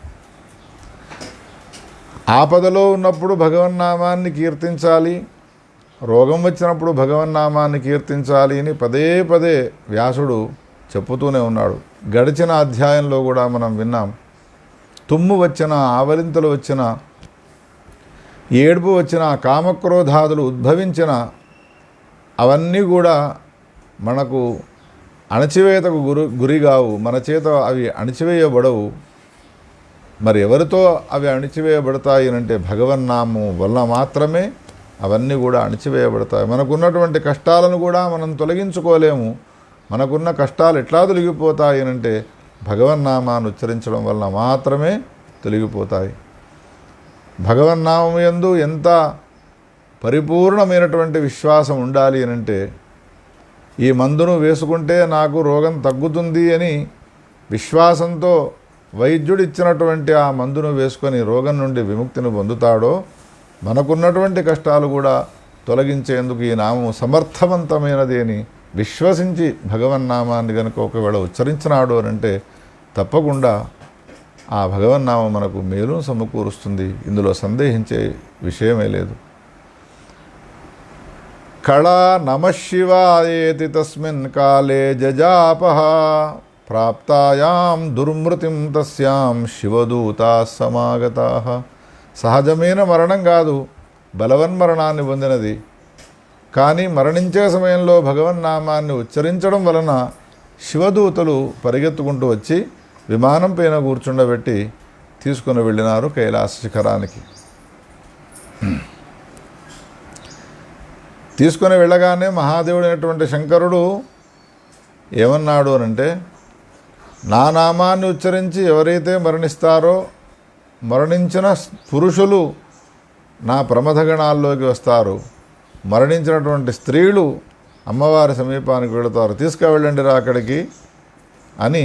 ఆపదలో ఉన్నప్పుడు భగవన్నామాన్ని కీర్తించాలి, రోగం వచ్చినప్పుడు భగవన్నామాన్ని కీర్తించాలి అని పదే పదే వ్యాసుడు చెప్పుతూనే ఉన్నాడు. గడిచిన అధ్యాయంలో కూడా మనం విన్నాం. తుమ్ము వచ్చిన, ఆవలింతలు వచ్చిన, ఏడుపు వచ్చిన, కామక్రోధాదులు ఉద్భవించిన అవన్నీ కూడా మనకు అణచివేతకు గురిగావు, మన చేత అవి అణిచివేయబడవు. మరి ఎవరితో అవి అణిచివేయబడతాయి అంటే భగవన్నామం వల్ల మాత్రమే అవన్నీ కూడా అణిచివేయబడతాయి. మనకున్నటువంటి కష్టాలను కూడా మనం తొలగించుకోలేము. మనకున్న కష్టాలు ఎట్లా తొలగిపోతాయి అంటే భగవన్నామాన్ని ఉచ్చరించడం వలన మాత్రమే తొలగిపోతాయి. భగవన్నామం యందు ఎంత పరిపూర్ణమైనటువంటి విశ్వాసం ఉండాలి అనంటే, ఈ మందును వేసుకుంటే నాకు రోగం తగ్గుతుంది అని విశ్వాసంతో వైద్యుడు ఇచ్చినటువంటి ఆ మందును వేసుకొని రోగం నుండి విముక్తిని పొందుతాడో, మనకున్నటువంటి కష్టాలు కూడా తొలగించేందుకు ఈ నామము సమర్థవంతమైనది అని విశ్వసించి భగవన్నామాన్ని కనుక ఒకవేళ ఉచ్చరించినాడు అనంటే తప్పకుండా ఆ భగవన్నామం మనకు మేలు సమకూరుస్తుంది. ఇందులో సందేహించే విషయమే లేదు. కళా నమశివాయేతి తస్మిన్ కాలే జజాపః ప్రాప్తాయాం దుర్మృతిం తస్యాం శివదూతా సమాగతాః. సహజమైన మరణం కాదు, బలవన్మరణాన్ని పొందినది. కానీ మరణించే సమయంలో భగవన్నామాన్ని ఉచ్చరించడం వలన శివదూతలు పరిగెత్తుకుంటూ వచ్చి విమానం పైన కూర్చుండబెట్టి తీసుకుని వెళ్ళినారు కైలాస శిఖరానికి. తీసుకొని వెళ్ళగానే మహాదేవుడైనటువంటి శంకరుడు ఏమన్నాడు అనంటే, నా నామాన్ని ఉచ్చరించి ఎవరైతే మరణిస్తారో, మరణించిన పురుషులు నా ప్రమథగణాల్లోకి వస్తారు, మరణించినటువంటి స్త్రీలు అమ్మవారి సమీపానికి వెళతారు, తీసుకువెళ్ళండిరా అక్కడికి అని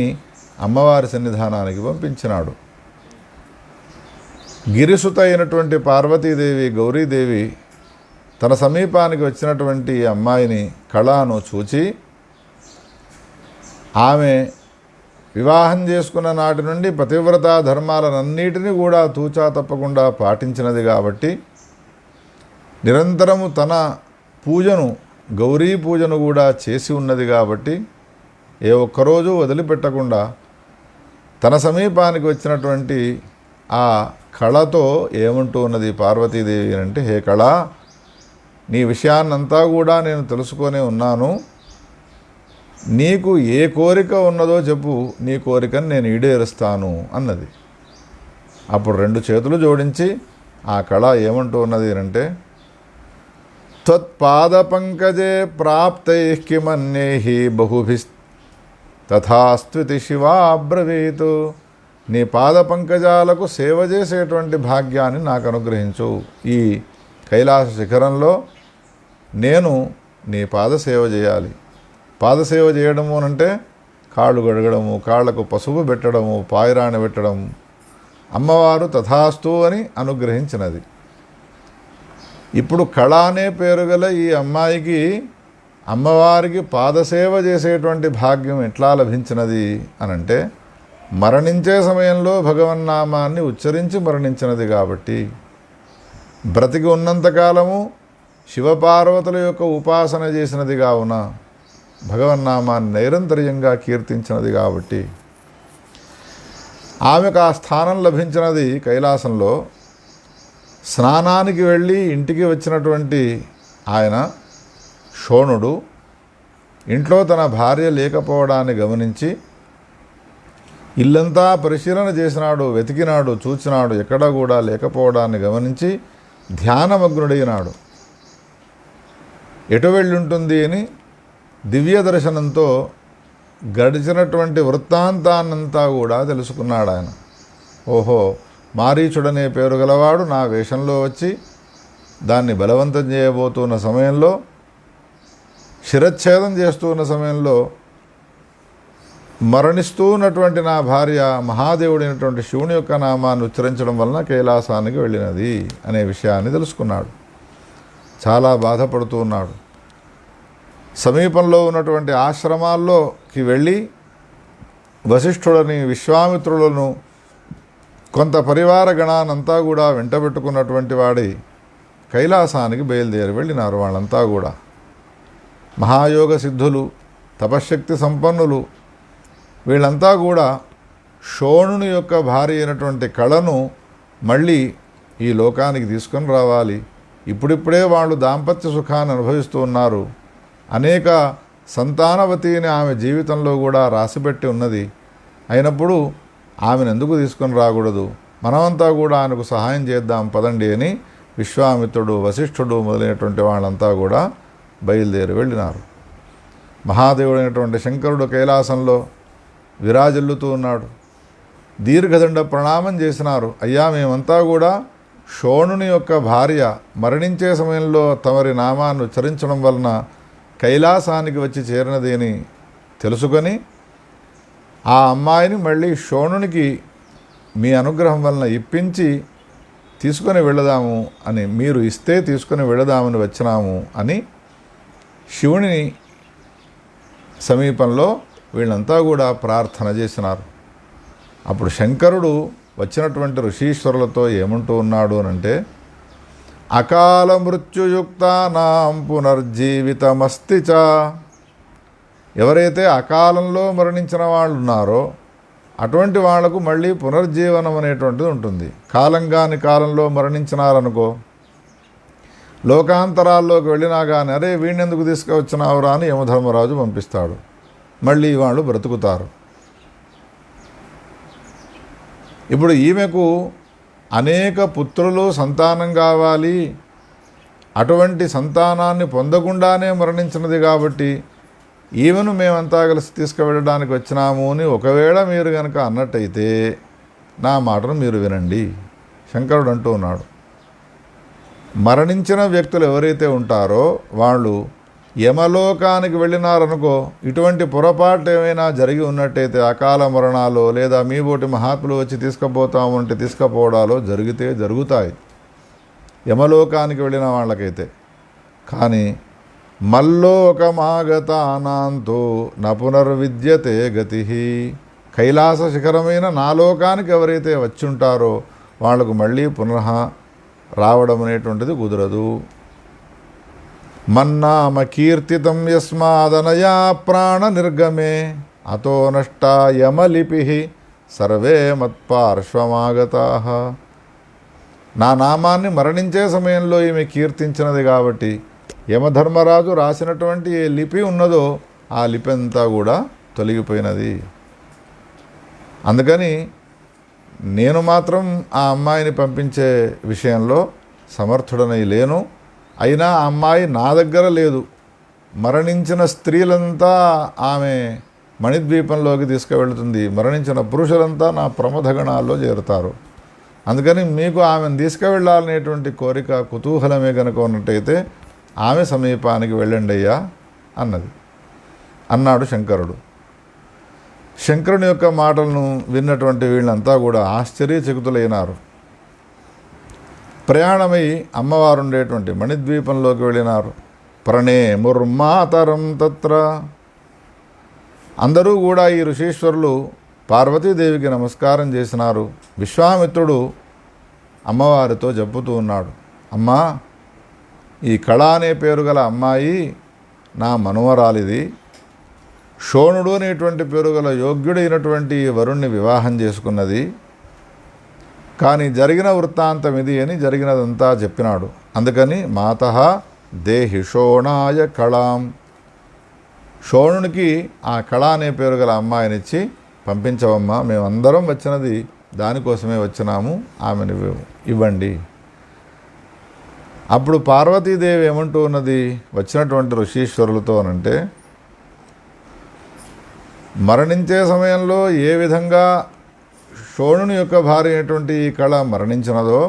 అమ్మవారి సన్నిధానానికి పంపించినాడు. గిరిసుత అయినటువంటి పార్వతీదేవి గౌరీదేవి తన సమీపానికి వచ్చినటువంటి అమ్మాయిని కళను చూచి ఆమె వివాహం చేసుకున్న నాటి నుండి పతివ్రతా ధర్మాలన్నిటినీ కూడా తూచా తప్పకుండా పాటించినది కాబట్టి నిరంతరము తన పూజను గౌరీ పూజను కూడా చేసి ఉన్నది కాబట్టి ఏ ఒక్కరోజు వదిలిపెట్టకుండా తన సమీపానికి వచ్చినటువంటి ఆ కళతో ఏమంటూ ఉన్నది పార్వతీదేవి అంటే, హే కళ, నీ విషయాన్నంతా కూడా నేను తెలుసుకొనే ఉన్నాను. నీకు ఏ కోరిక ఉన్నదో చెప్పు, నీ కోరికను నేను ఈడేరుస్తాను అన్నది. అప్పుడు 2 చేతులు జోడించి ఆ కళ ఏమంటూ ఉన్నది అంటే, త్వత్పాద పంకజే ప్రాప్తై కిమన్యేహి బహుభిస్ తథాస్త్వితి శివా అబ్రవీతు. నీ పాద పంకజాలకు సేవ చేసేటువంటి భాగ్యాన్ని నాకు అనుగ్రహించు. ఈ కైలాస శిఖరంలో నేను నీ పాదసేవ చేయాలి. పాదసేవ చేయడము అంటే కాళ్ళు గడగడము, కాళ్లకు పసుపు పెట్టడము, పాయిరాణి పెట్టడం. అమ్మవారు తథాస్తు అని అనుగ్రహించినది. ఇప్పుడు కళ అనే పేరు గల ఈ అమ్మాయికి అమ్మవారికి పాదసేవ చేసేటువంటి భాగ్యం ఎట్లా లభించినది అనంటే, మరణించే సమయంలో భగవన్నామాన్ని ఉచ్చరించి మరణించినది కాబట్టి. బ్రతికి ఉన్నంతకాలము శివపార్వతుల యొక్క ఉపాసన చేసినది కావున భగవన్నామాన్ని నైరంతర్యంగా కీర్తించినది కాబట్టి ఆమెకు ఆ స్థానం లభించినది కైలాసంలో. స్నానానికి వెళ్ళి ఇంటికి వచ్చినటువంటి ఆయన శోణుడు ఇంట్లో తన భార్య లేకపోవడాన్ని గమనించి ఇల్లంతా పరిశీలన చేసినాడు, వెతికినాడు, చూచినాడు. ఎక్కడా కూడా లేకపోవడాన్ని గమనించి ధ్యానమగ్నుడైనాడు. ఎటు వెళ్ళుంటుంది అని దివ్య దర్శనంతో గడిచినటువంటి వృత్తాంతాన్నంతా కూడా తెలుసుకున్నాడు ఆయన. ఓహో, మారీచుడనే పేరు గలవాడు నా వేషంలో వచ్చి దాన్ని బలవంతం చేయబోతున్న సమయంలో, శిరచ్ఛేదం చేస్తూ ఉన్న సమయంలో మరణిస్తూ ఉన్నటువంటి నా భార్య మహాదేవుడైనటువంటి శివుని యొక్క నామాన్ని ఉచ్చరించడం వలన కైలాసానికి వెళ్ళినది అనే విషయాన్ని తెలుసుకున్నాడు. చాలా బాధపడుతూ ఉన్నాడు. సమీపంలో ఉన్నటువంటి ఆశ్రమాల్లోకి వెళ్ళి వశిష్ఠులని, విశ్వామిత్రులను, కొంత పరివార గణానంతా కూడా వెంటబెట్టుకున్నటువంటి వాడి కైలాసానికి బయలుదేరి వెళ్ళినారు. వాళ్ళంతా కూడా మహాయోగ సిద్ధులు, తపశ్శక్తి సంపన్నులు. వీళ్ళంతా కూడా శోణుని యొక్క భార్య అయినటువంటి కళను మళ్ళీ ఈ లోకానికి తీసుకొని రావాలి. ఇప్పుడిప్పుడే వాళ్ళు దాంపత్య సుఖాన్ని అనుభవిస్తూ ఉన్నారు. అనేక సంతానవతి అని ఆమె జీవితంలో కూడా రాసిపెట్టి ఉన్నది. అయినప్పుడు ఆమెను ఎందుకు తీసుకొని రాకూడదు, మనమంతా కూడా ఆయనకు సహాయం చేద్దాం పదండి అని విశ్వామిత్రుడు, వశిష్ఠుడు మొదలైనటువంటి వాళ్ళంతా కూడా బయలుదేరి వెళ్ళినారు. మహాదేవుడైనటువంటి శంకరుడు కైలాసంలో విరాజిల్లుతూ ఉన్నాడు. దీర్ఘదండ ప్రణామం చేసినారు. అయ్యా, మేమంతా కూడా శోణుని యొక్క భార్య మరణించే సమయంలో తమరి నామాన్ని ఉచ్చరించడం వలన కైలాసానికి వచ్చి చేరినది అని తెలుసుకొని ఆ అమ్మాయిని మళ్ళీ శోణునికి మీ అనుగ్రహం వలన ఇప్పించి తీసుకొని వెళదాము అని, మీరు ఇస్తే తీసుకొని వెళదామని వచ్చినాము అని శివుని సమీపంలో వీళ్ళంతా కూడా ప్రార్థన చేసినారు. అప్పుడు శంకరుడు వచ్చినటువంటి ఋషీశ్వరులతో ఏమంటూ ఉన్నాడు అనంటే, అకాల మృత్యుయుక్తానాం పునర్జీవితమస్తి చ. ఎవరైతే అకాలంలో మరణించిన వాళ్ళు ఉన్నారో అటువంటి వాళ్లకు మళ్ళీ పునర్జీవనం అనేటువంటిది ఉంటుంది. కాలంగాని కాలంలో మరణించినారనుకో, లోకాంతరాల్లోకి వెళ్ళినా కానీ అరే వీణెందుకు తీసుకువచ్చినావురా అని యమధర్మరాజు పంపిస్తాడు. మళ్ళీ వాళ్ళు బ్రతుకుతారు. ఇప్పుడు ఈమెకు అనేక పుత్రులు సంతానం కావాలి, అటువంటి సంతానాన్ని పొందకుండానే మరణించినది కాబట్టి ఈమెను మేమంతా కలిసి తీసుకువెళ్ళడానికి వచ్చినాము అని ఒకవేళ మీరు కనుక అన్నట్టయితే నా మాటను మీరు వినండి. శంకరుడు అంటూ ఉన్నాడు, మరణించిన వ్యక్తులు ఎవరైతే ఉంటారో వాళ్ళు యమలోకానికి వెళ్ళినారనుకో, ఇటువంటి పొరపాటు ఏమైనా జరిగి ఉన్నట్టయితే అకాల మరణాలు లేదా మీ బోటి మహాత్ములు వచ్చి తీసుకుపోతామంటే తీసుకుపోవడాలో జరుగుతాయి యమలోకానికి వెళ్ళిన వాళ్ళకైతే. కానీ మల్లోకమాగతానాంతో న పునర్విద్యతే గతి. కైలాస శిఖరమైన నా లోకానికి ఎవరైతే వచ్చుంటారో వాళ్లకు మళ్ళీ పునః రావడం అనేటువంటిది కుదరదు. మన్నామ కీర్తితం యస్మాదనయా ప్రాణ నిర్గమే అతో నష్టా యమలిపి సర్వే మత్పార్శ్వమాగతాః. నా నామాన్ని మరణించే సమయంలో ఈమె కీర్తించినది కాబట్టి యమధర్మరాజు రాసినటువంటి ఏ లిపి ఉన్నదో ఆ లిపి అంతా కూడా తొలగిపోయినది. అందుకని నేను మాత్రం ఆ అమ్మాయిని పంపించే విషయంలో సమర్థుడనై లేను. అయినా ఆ అమ్మాయి నా దగ్గర లేదు. మరణించిన స్త్రీలంతా ఆమె మణిద్వీపంలోకి తీసుకువెళుతుంది, మరణించిన పురుషులంతా నా ప్రమథగణాల్లో చేరుతారు. అందుకని మీకు ఆమెను తీసుకువెళ్ళాలనేటువంటి కోరిక కుతూహలమే కనుక ఉన్నట్టయితే ఆమె సమీపానికి వెళ్ళండి అయ్యా అన్నాడు శంకరుడు. శంకరుని యొక్క మాటలను విన్నటువంటి వీళ్ళంతా కూడా ఆశ్చర్యచకితులైనారు. ప్రయాణమై అమ్మవారు ఉండేటువంటి మణిద్వీపంలోకి వెళ్ళినారు. ప్రణేముర్మాతరం తత్ర. అందరూ కూడా ఈ ఋషీశ్వరులు పార్వతీదేవికి నమస్కారం చేసినారు. విశ్వామిత్రుడు అమ్మవారితో చెప్పుతూ ఉన్నాడు, అమ్మా, ఈ కళ అనే పేరు గల అమ్మాయి నా మనుమరాలిది. శోణుడు అనేటువంటి పేరు గల యోగ్యుడైనటువంటి వరుణ్ణి వివాహం చేసుకున్నది. కానీ జరిగిన వృత్తాంతం ఇది అని జరిగినదంతా చెప్పినాడు. అందుకని మాతః దేహి శోణాయ కళాం. శోణునికి ఆ కళ అనే పేరు గల అమ్మాయినిచ్చి పంపించవమ్మా, మేమందరం వచ్చినది దానికోసమే వచ్చినాము, ఆమెను ఇవ్వండి. అప్పుడు పార్వతీదేవి ఏమంటూ ఉన్నది వచ్చినటువంటి ఋషీశ్వరులతో అనంటే, మరణించే సమయంలో ఏ విధంగా శోణుని యొక్క భార్య అయినటువంటి ఈ కళ మరణించినదో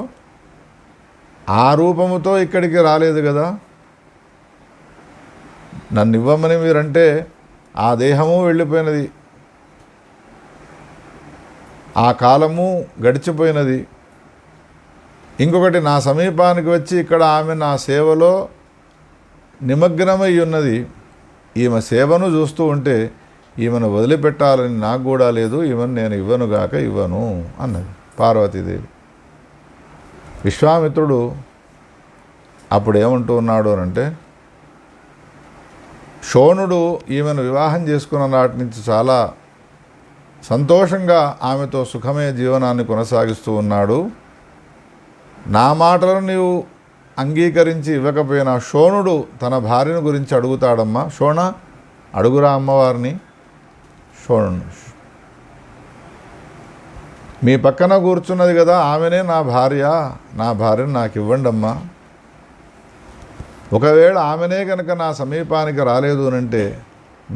ఆ రూపముతో ఇక్కడికి రాలేదు కదా. నన్ను ఇవ్వమని మీరంటే ఆ దేహము వెళ్ళిపోయినది, ఆ కాలము గడిచిపోయినది. ఇంకొకటి నా సమీపానికి వచ్చి ఇక్కడ ఆమె నా సేవలో నిమగ్నమై ఉన్నది. ఈమె సేవను చూస్తూ ఉంటే ఈమెను వదిలిపెట్టాలని నాకు కూడా లేదు, ఈమెను నేను ఇవ్వనుగాక ఇవ్వను అన్నది పార్వతీదేవి. విశ్వామిత్రుడు అప్పుడు ఏమంటూ ఉన్నాడు అనంటే, శోణుడు ఈమెను వివాహం చేసుకున్న నాటి నుంచి చాలా సంతోషంగా ఆమెతో సుఖమయ జీవనాన్ని కొనసాగిస్తూ ఉన్నాడు. నా మాటలను నీవు అంగీకరించి ఇవ్వకపోయినా శోణుడు తన భార్యను గురించి అడుగుతాడమ్మా. శోణ, అడుగురా అమ్మవారిని. శోణుడు, మీ పక్కన కూర్చున్నది కదా ఆమెనే నా భార్యను నాకు ఇవ్వండి అమ్మా. ఒకవేళ ఆమెనే కనుక నా సమీపానికి రాలేదు అనంటే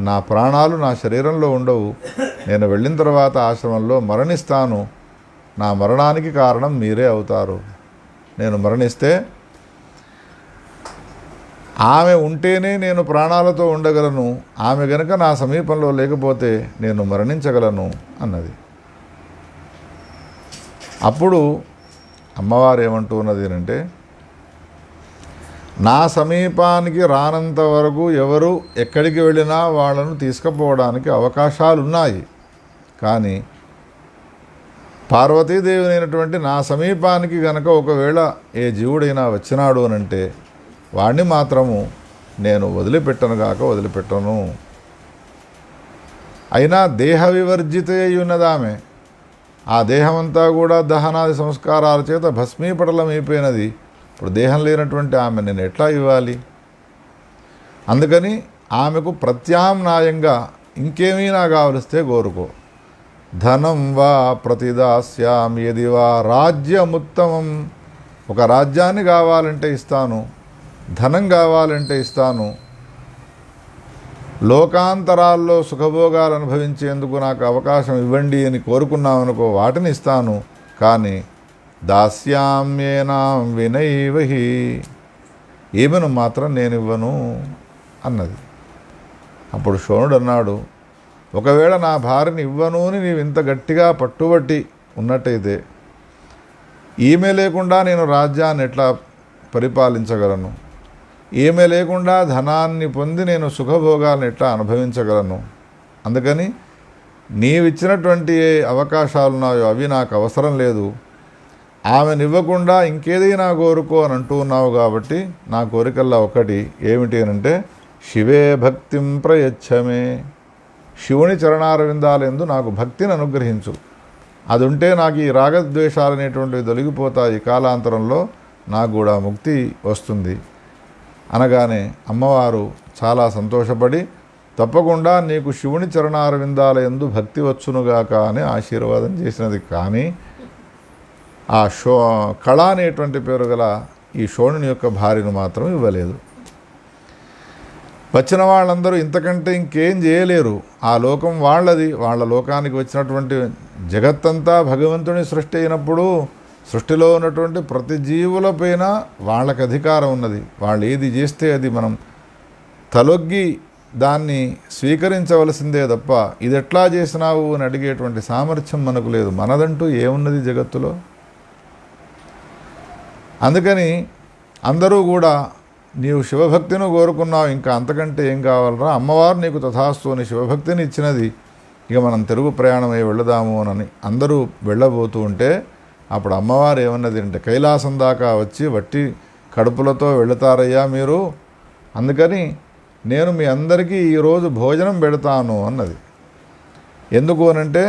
నా ప్రాణాలు నా శరీరంలో ఉండవు. నేను వెళ్ళిన తర్వాత ఆశ్రమంలో మరణిస్తాను. నా మరణానికి కారణం మీరే అవుతారు. నేను మరణిస్తే ఆమె ఉంటేనే నేను ప్రాణాలతో ఉండగలను, ఆమె గనుక నా సమీపంలో లేకపోతే నేను మరణించగలను అన్నది. అప్పుడు అమ్మవారు ఏమంటూ ఉన్నది అంటే, నా సమీపానికి రానంత వరకు ఎవరు ఎక్కడికి వెళ్ళినా వాళ్ళను తీసుకుపోవడానికి అవకాశాలు ఉన్నాయి. కానీ పార్వతీదేవినైనటువంటి నా సమీపానికి గనక ఒకవేళ ఏ జీవుడైనా వచ్చినాడు అనంటే వాడిని మాత్రము నేను వదిలిపెట్టను. అయినా దేహ వివర్జితే ఉన్నదామె. ఆ దేహమంతా కూడా దహనాది సంస్కారాల చేత భస్మీపటలమైపోయినది. ఇప్పుడు దేహం లేనటువంటి ఆమె నేను ఎట్లా ఇవ్వాలి? అందుకని ఆమెకు ప్రత్యామ్నాయంగా ఇంకేమైనా కావలిస్తే కోరుకో. ధనం వా ప్రతిదాస్యాం యది వా రాజ్యముత్తమం. ఒక రాజ్యాన్ని కావాలంటే ఇస్తాను, ధనం కావాలంటే ఇస్తాను, లోకాంతరాల్లో సుఖభోగాలు అనుభవించేందుకు నాకు అవకాశం ఇవ్వండి అని కోరుకున్నామనుకో, వాటిని ఇస్తాను. కానీ దాస్యామ్యేనాం వినైవహి, ఈమెను మాత్రం నేను ఇవ్వను. అన్నది. అప్పుడు శోణుడు అన్నాడు, ఒకవేళ నా భార్యని ఇవ్వను అని నీవు ఇంత గట్టిగా పట్టుబట్టి ఉన్నట్టయితే ఈమె లేకుండా నేను రాజ్యాన్ని ఎట్లా పరిపాలించగలను? ఈమె లేకుండా ధనాన్ని పొంది నేను సుఖభోగాలను ఎట్లా అనుభవించగలను? అందుకని నీవిచ్చినటువంటి ఏ అవకాశాలు ఉన్నాయో అవి నాకు అవసరం లేదు. ఆమెనివ్వకుండా ఇంకేదైనా కోరుకో అని అంటూ ఉన్నావు కాబట్టి నా కోరికల్లా ఒకటి ఏమిటి అనంటే శివే భక్తిం ప్రయచ్చమే, శివుని చరణారవిందాలందు నాకు భక్తిని అనుగ్రహించు. అది ఉంటే నాకు ఈ రాగద్వేషాలు అనేటువంటివి తొలగిపోతాయి, కాలాంతరంలో నాకు కూడా ముక్తి వస్తుంది అనగానే అమ్మవారు చాలా సంతోషపడి తప్పకుండా నీకు శివుని చరణారవిందాలందు భక్తి వచ్చునుగాక అని ఆశీర్వాదం చేసినది. కానీ ఆ కళ అనేటువంటి పేరు గల ఈ శోణుని యొక్క భార్యను మాత్రం ఇవ్వలేదు. వచ్చిన వాళ్ళందరూ ఇంతకంటే ఇంకేం చేయలేరు. ఆ లోకం వాళ్ళది. వాళ్ళ లోకానికి వచ్చినటువంటి జగత్తంతా భగవంతుని సృష్టి అయినప్పుడు సృష్టిలో ఉన్నటువంటి ప్రతి జీవులపైన వాళ్ళకి అధికారం ఉన్నది. వాళ్ళు ఏది చేస్తే అది మనం తలొగ్గి దాన్ని స్వీకరించవలసిందే తప్ప ఇది ఎట్లా చేసినావు అని అడిగేటువంటి సామర్థ్యం మనకు లేదు. మనదంటూ ఏమున్నది జగత్తులో? అందుకని అందరూ కూడా నీవు శివభక్తిని కోరుకున్నావు, ఇంకా అంతకంటే ఏం కావాలరా? అమ్మవారు నీకు తథాస్తు అని శివభక్తిని ఇచ్చినది. ఇక మనం తిరుగు ప్రయాణమై వెళదాము అని అందరూ వెళ్ళబోతూ ఉంటే అప్పుడు అమ్మవారు ఏమన్నది అంటే, కైలాసం దాకా వచ్చి వట్టి కడుపులతో వెళతారయ్యా మీరు, అందుకని నేను మీ అందరికీ ఈరోజు భోజనం పెడతాను అన్నది. ఎందుకు అనంటే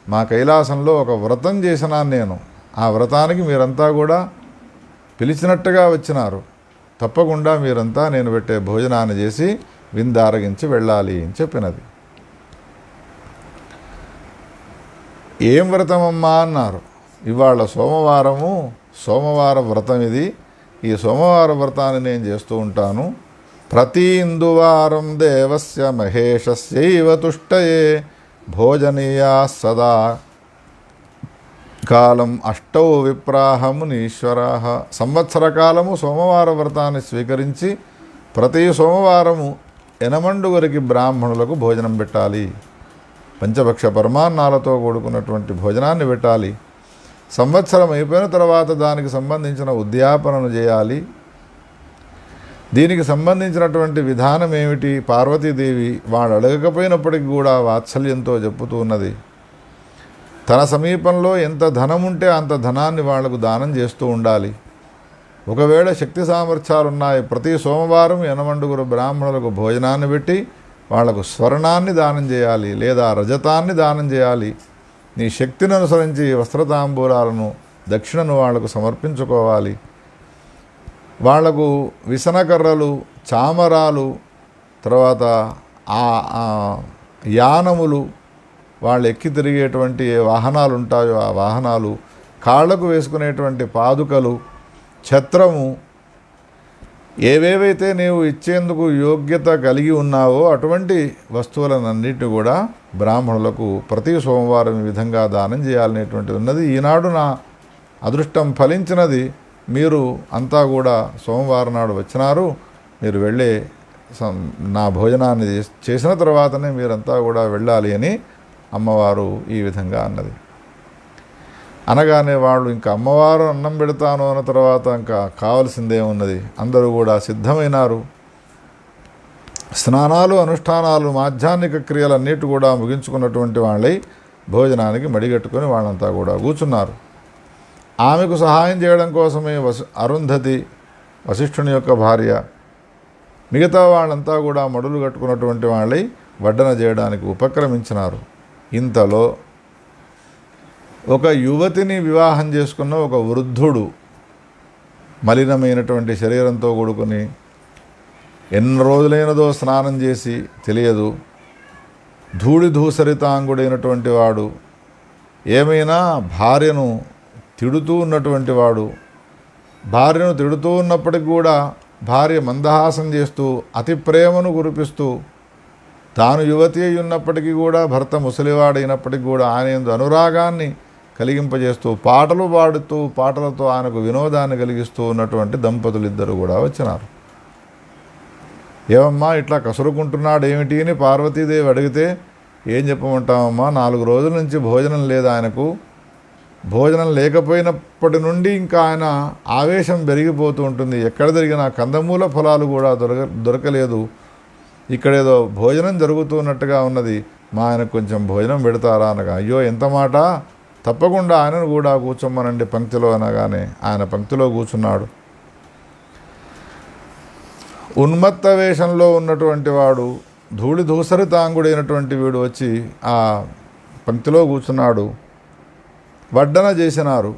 మా కైలాసంలో ఒక వ్రతం చేసినాను నేను, ఆ వ్రతానికి మీరంతా కూడా పిలిచినట్టుగా వచ్చినారు, తప్పకుండా మీరంతా నేను పెట్టే భోజనాన్ని చేసి విందారగించి వెళ్ళాలి అని చెప్పినది. ఏం వ్రతమమ్మా అన్నారు. ఇవాళ సోమవార వ్రతం ఇది. ఈ సోమవార వ్రతాన్ని నేను చేస్తూ ఉంటాను. ప్రతి ఇందువారం దేవస్య మహేషస్యైవ తుష్టయే భోజనీయా సదా కాలం అష్టౌ విప్రాహమునీశ్వరాః. సంవత్సర కాలము సోమవార వ్రతాన్ని స్వీకరించి ప్రతి సోమవారము ఎనమండుగురికి బ్రాహ్మణులకు భోజనం పెట్టాలి. పంచభక్ష పరమాన్నాలతో కూడుకున్నటువంటి భోజనాన్ని పెట్టాలి. సంవత్సరం అయిపోయిన తర్వాత దానికి సంబంధించిన ఉద్యాపనను చేయాలి. దీనికి సంబంధించినటువంటి విధానం ఏమిటి? పార్వతీదేవి వాడు అడగకపోయినప్పటికీ కూడా వాత్సల్యంతో చెప్పుతూ ఉన్నది. తన సమీపంలో ఎంత ధనం ఉంటే అంత ధనాన్ని వాళ్లకు దానం చేస్తూ ఉండాలి. ఒకవేళ శక్తి సామర్థ్యాలు ఉన్నాయి, ప్రతి సోమవారం 8 బ్రాహ్మణులకు భోజనాన్ని పెట్టి వాళ్లకు స్వర్ణాన్ని దానం చేయాలి, లేదా రజతాన్ని దానం చేయాలి. నీ శక్తిని అనుసరించి వస్త్రతాంబూలాలను దక్షిణను వాళ్లకు సమర్పించుకోవాలి. వాళ్లకు విసనకర్రలు, చామరాలు, తర్వాత యానములు, వాళ్ళు ఎక్కి తిరిగేటువంటి ఏ వాహనాలు ఉంటాయో ఆ వాహనాలు, కాళ్లకు వేసుకునేటువంటి పాదుకలు, ఛత్రము, ఏవేవైతే నీవు ఇచ్చేందుకు యోగ్యత కలిగి ఉన్నావో అటువంటి వస్తువులనన్నిటిని కూడా బ్రాహ్మణులకు ప్రతి సోమవారం ఈ విధంగా దానం చేయాలనేటువంటిది ఉన్నది. ఈనాడు నా అదృష్టం ఫలించినది. మీరు అంతా కూడా సోమవారం నాడు వచ్చినారు, మీరు వెళ్ళే నా భోజనాన్ని చేసిన తర్వాతనే మీరంతా కూడా వెళ్ళాలి అని అమ్మవారు ఈ విధంగా అన్నది. అనగానే వాళ్ళు ఇంకా అమ్మవారు అన్నం పెడతాను అన్న తర్వాత ఇంకా కావలసిందే ఉన్నది. అందరూ కూడా సిద్ధమైనారు. స్నానాలు, అనుష్ఠానాలు, మాధ్యాహ్నిక క్రియలన్నిటి కూడా ముగించుకున్నటువంటి వాళ్ళై భోజనానికి మడిగట్టుకొని వాళ్ళంతా కూడా కూర్చున్నారు. ఆమెకు సహాయం చేయడం కోసమే అరుంధతి, వశిష్ఠుని యొక్క భార్య, మిగతా వాళ్ళంతా కూడా మడులు కట్టుకున్నటువంటి వాళ్ళై వడ్డన చేయడానికి ఉపక్రమించినారు. ఇంతలో ఒక యువతిని వివాహం చేసుకున్న ఒక వృద్ధుడు మలినమైనటువంటి శరీరంతో కూడుకుని ఎన్ని రోజులైనదో స్నానం చేసి తెలియదు, ధూళిధూసరితాంగుడైనటువంటి వాడు, ఏమైనా భార్యను తిడుతూ ఉన్నటువంటి వాడు, భార్యను తిడుతూ ఉన్నప్పటికి కూడా భార్య మందహాసం చేస్తూ అతి ప్రేమను కురిపిస్తూ, తాను యువతి అయి ఉన్నప్పటికీ కూడా భర్త ముసలివాడైనప్పటికీ కూడా ఆయన యందు అనురాగాన్ని కలిగింపజేస్తూ పాటలు పాడుతూ పాటలతో ఆయనకు వినోదాన్ని కలిగిస్తూ ఉన్నటువంటి దంపతులు ఇద్దరు కూడా వచ్చినారు. ఏమమ్మా ఇట్లా కసురుకుంటున్నాడు ఏమిటి అని పార్వతీదేవి అడిగితే, ఏం చెప్పమంటామమ్మా, 4 రోజుల నుంచి భోజనం లేదు ఆయనకు. భోజనం లేకపోయినప్పటి నుండి ఇంకా ఆయన ఆవేశం పెరిగిపోతూ ఉంటుంది. ఎక్కడ జరిగినా కందమూల ఫలాలు కూడా దొరకలేదు. ఇక్కడేదో భోజనం జరుగుతున్నట్టుగా ఉన్నది, మా ఆయనకు కొంచెం భోజనం పెడతారా అనగా, అయ్యో ఎంత మాట, తప్పకుండా ఆయనను కూడా కూర్చోమ్మనండి పంక్తిలో అనగానే ఆయన పంక్తిలో కూర్చున్నాడు. ఉన్మత్త వేషంలో ఉన్నటువంటి వాడు, ధూళి ధూసరితాంగుడైనటువంటి వీడు వచ్చి ఆ పంక్తిలో కూర్చున్నాడు. వడ్డన చేసినారు,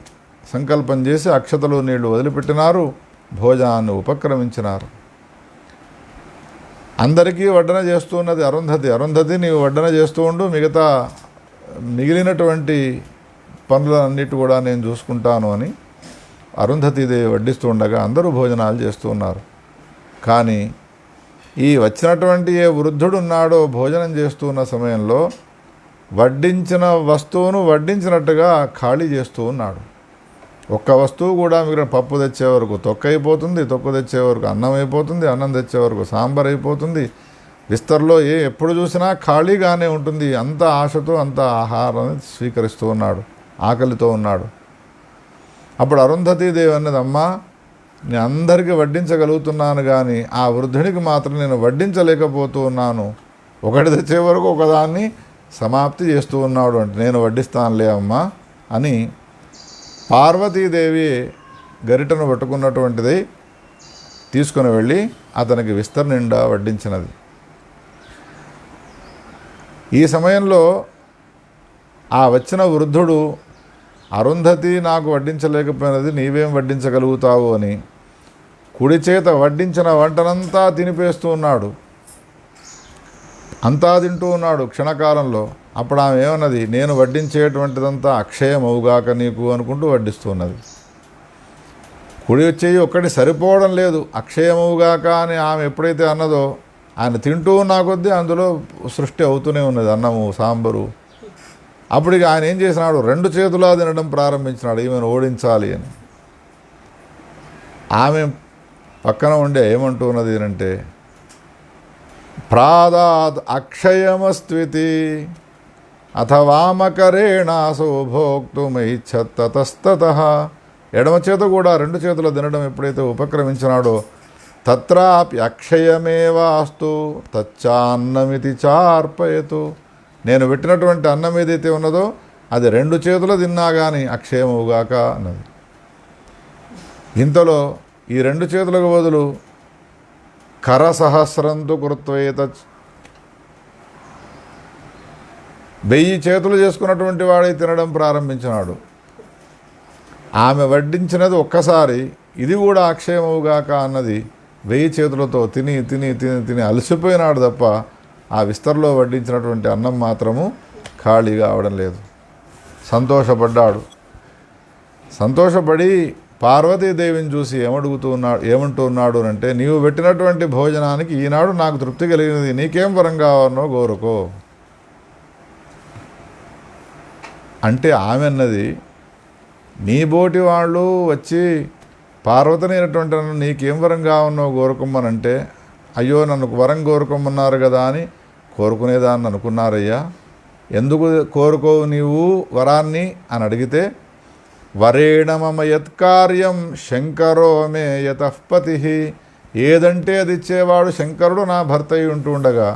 సంకల్పం చేసి అక్షతలు నీళ్లు వదిలిపెట్టినారు, భోజనాన్ని ఉపక్రమించినారు. అందరికీ వడ్డన చేస్తూ ఉన్నది అరుంధతి. అరుంధతి నీవు వడ్డన చేస్తూ ఉండు, మిగిలినటువంటి పనులన్నిటి కూడా నేను చూసుకుంటాను అని అరుంధతీదేవి వడ్డిస్తూ ఉండగా అందరూ భోజనాలు చేస్తూ ఉన్నారు. కానీ ఈ వచ్చినటువంటి ఏ వృద్ధుడు ఉన్నాడో భోజనం చేస్తూ ఉన్న సమయంలో వడ్డించిన వస్తువును వడ్డించినట్టుగా ఖాళీ చేస్తూ ఉన్నాడు. ఒక్క వస్తువు కూడా మిగిలిన పప్పు తెచ్చే వరకు తొక్క అయిపోతుంది, తొక్కు తెచ్చే వరకు అన్నం అయిపోతుంది, అన్నం తెచ్చే వరకు సాంబార్ అయిపోతుంది. విస్తర్లో ఎప్పుడు చూసినా ఖాళీగానే ఉంటుంది. అంత ఆశతో అంత ఆహారాన్ని స్వీకరిస్తూ ఉన్నాడు, ఆకలితో ఉన్నాడు. అప్పుడు అరుంధతీదేవి అన్నది, అమ్మా నేను అందరికీ వడ్డించగలుగుతున్నాను కానీ ఆ వృద్ధునికి మాత్రం నేను వడ్డించలేకపోతూ ఉన్నాను. ఒకటి తెచ్చే వరకు ఒకదాన్ని సమాప్తి చేస్తూ ఉన్నాడు అంటే నేను వడ్డిస్తానులే అమ్మా అని పార్వతీదేవి గరిటను పట్టుకున్నటువంటిది తీసుకుని వెళ్ళి అతనికి విస్తర్ నిండా వడ్డించినది. ఈ సమయంలో ఆ వచ్చిన వృద్ధుడు, అరుంధతి నాకు వడ్డించలేకపోయినది, నీవేం వడ్డించగలుగుతావు అని కుడి చేత వడ్డించిన వంటనంతా తినిపేస్తూ ఉన్నాడు. అంతా తింటూ ఉన్నాడు క్షణకాలంలో. అప్పుడు ఆమె ఏమన్నది, నేను వడ్డించేటువంటిదంతా అక్షయమవుగాక నీకు అనుకుంటూ వడ్డిస్తున్నది. కుడి చెయ్యి ఒక్కటి సరిపోవడం లేదు, అక్షయమవుగాక అని ఆమె ఎప్పుడైతే అన్నదో ఆయన తింటూ ఉన్న కొద్దీ అందులో సృష్టి అవుతూనే ఉన్నది, అన్నము సాంబారు. అప్పుడు ఇక ఆయన ఏం చేసినాడు, 2 చేతులా తినడం ప్రారంభించినాడు ఈమెను ఓడించాలి అని. ఆమె పక్కన ఉండే ఏమంటూ ఉన్నది అంటే, ప్రాదాద్ అక్షయమస్త్వితి అథవామకరేణాసో భోక్తుమైచ్చతస్తతః. ఎడమ చేత కూడా 2 చేతుల తినడం ఎప్పుడైతే ఉపక్రమించినాడో తత్రాపి అక్షయమేవాస్తు తచ్చాన్నమితి చార్పయతు. నేను పెట్టినటువంటి అన్నం ఏదైతే ఉన్నదో అది 2 చేతులు తిన్నా కానీ అక్షయమవుగాక అన్నది. ఇంతలో ఈ 2 చేతులకు బదులు కరసహస్రంతు కృత్వేత 1000 చేతులు చేసుకున్నటువంటి వాడే తినడం ప్రారంభించినాడు. ఆమె వడ్డించినది ఒక్కసారి, ఇది కూడా అక్షయమవుగాక అన్నది. 1000 చేతులతో తిని తిని తిని తిని అలసిపోయినాడు తప్ప ఆ విస్తర్లో వడ్డించినటువంటి అన్నం మాత్రము ఖాళీగా అవడం లేదు. సంతోషపడ్డాడు. సంతోషపడి పార్వతీదేవిని చూసి ఏమంటూ ఉన్నాడు అంటే, నీవు పెట్టినటువంటి భోజనానికి ఈనాడు నాకు తృప్తి కలిగినది, నీకేం వరం కావాలనో కోరుకో అంటే ఆమె అన్నది, నీ బోటి వాళ్ళు వచ్చి పార్వతిని అయినటువంటి నన్ను నీకేం వరం కావాలనో కోరుకోమనంటే, అయ్యో నన్ను వరం కోరుకోమన్నారు కదా అని కోరుకునేదాన్ని అనుకున్నారయ్యా. ఎందుకు కోరుకోవు నీవు వరాన్ని అని అడిగితే, వరేణ మమ యత్కార్యం శంకరో మే యతఃపతి. ఏదంటే అది ఇచ్చేవాడు శంకరుడు నా భర్త అయి ఉంటూ ఉండగా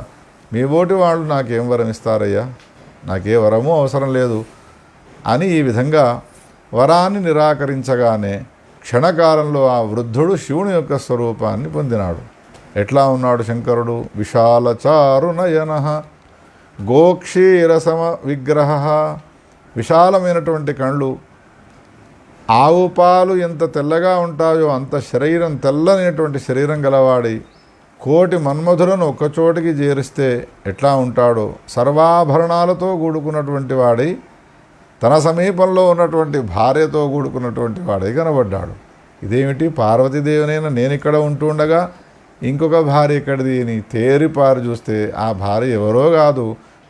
మీ బోటి వాళ్ళు నాకేం వరం ఇస్తారయ్యా, నాకే వరము అవసరం లేదు అని ఈ విధంగా వరాన్ని నిరాకరించగానే క్షణకాలంలో ఆ వృద్ధుడు శివుని యొక్క స్వరూపాన్ని పొందినాడు. ఎట్లా ఉన్నాడు శంకరుడు? విశాలచారునయన గోక్షీరసమ విగ్రహ. విశాలమైనటువంటి కళ్ళు, ఆవు పాలు ఎంత తెల్లగా ఉంటాయో అంత శరీరం, తెల్లనేటువంటి శరీరం గలవాడి, కోటి మన్మధులను ఒక్కచోటికి చేరిస్తే ఎట్లా ఉంటాడో సర్వాభరణాలతో కూడుకున్నటువంటి వాడై, తన సమీపంలో ఉన్నటువంటి భార్యతో కూడుకున్నటువంటి వాడై కనబడ్డాడు. ఇదేమిటి, పార్వతీదేవినైనా నేను ఇక్కడ ఉంటూ ఉండగా ఇంకొక భార్య ఎక్కడిది అని తేరిపారి చూస్తే ఆ భార్య ఎవరో కాదు,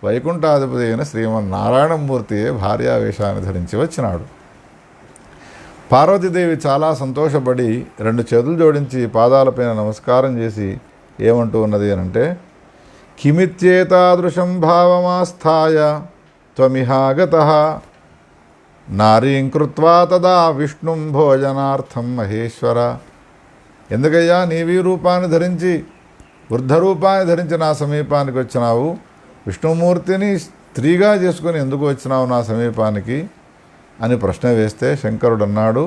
వైకుంఠాధిపతి అయిన శ్రీమన్నారాయణమూర్తియే భార్యావేశాన్ని ధరించి వచ్చినాడు. పార్వతీదేవి చాలా సంతోషపడి 2 చేతులు జోడించి పాదాలపైన నమస్కారం చేసి ఏమంటూ ఉన్నది అనంటే, కిమిత్యేతాదృశం భావమాస్థాయ త్వమిహాగతః నారీం కృత్వా తదా విష్ణుం భోజనార్థం మహేశ్వర. ఎందుకయ్యా నీవీ రూపాన్ని ధరించి, వృద్ధ రూపాన్ని ధరించి నా సమీపానికి వచ్చినావు? విష్ణుమూర్తిని స్త్రీగా చేసుకుని ఎందుకు వచ్చినావు నా సమీపానికి అని ప్రశ్న వేస్తే శంకరుడు అన్నాడు,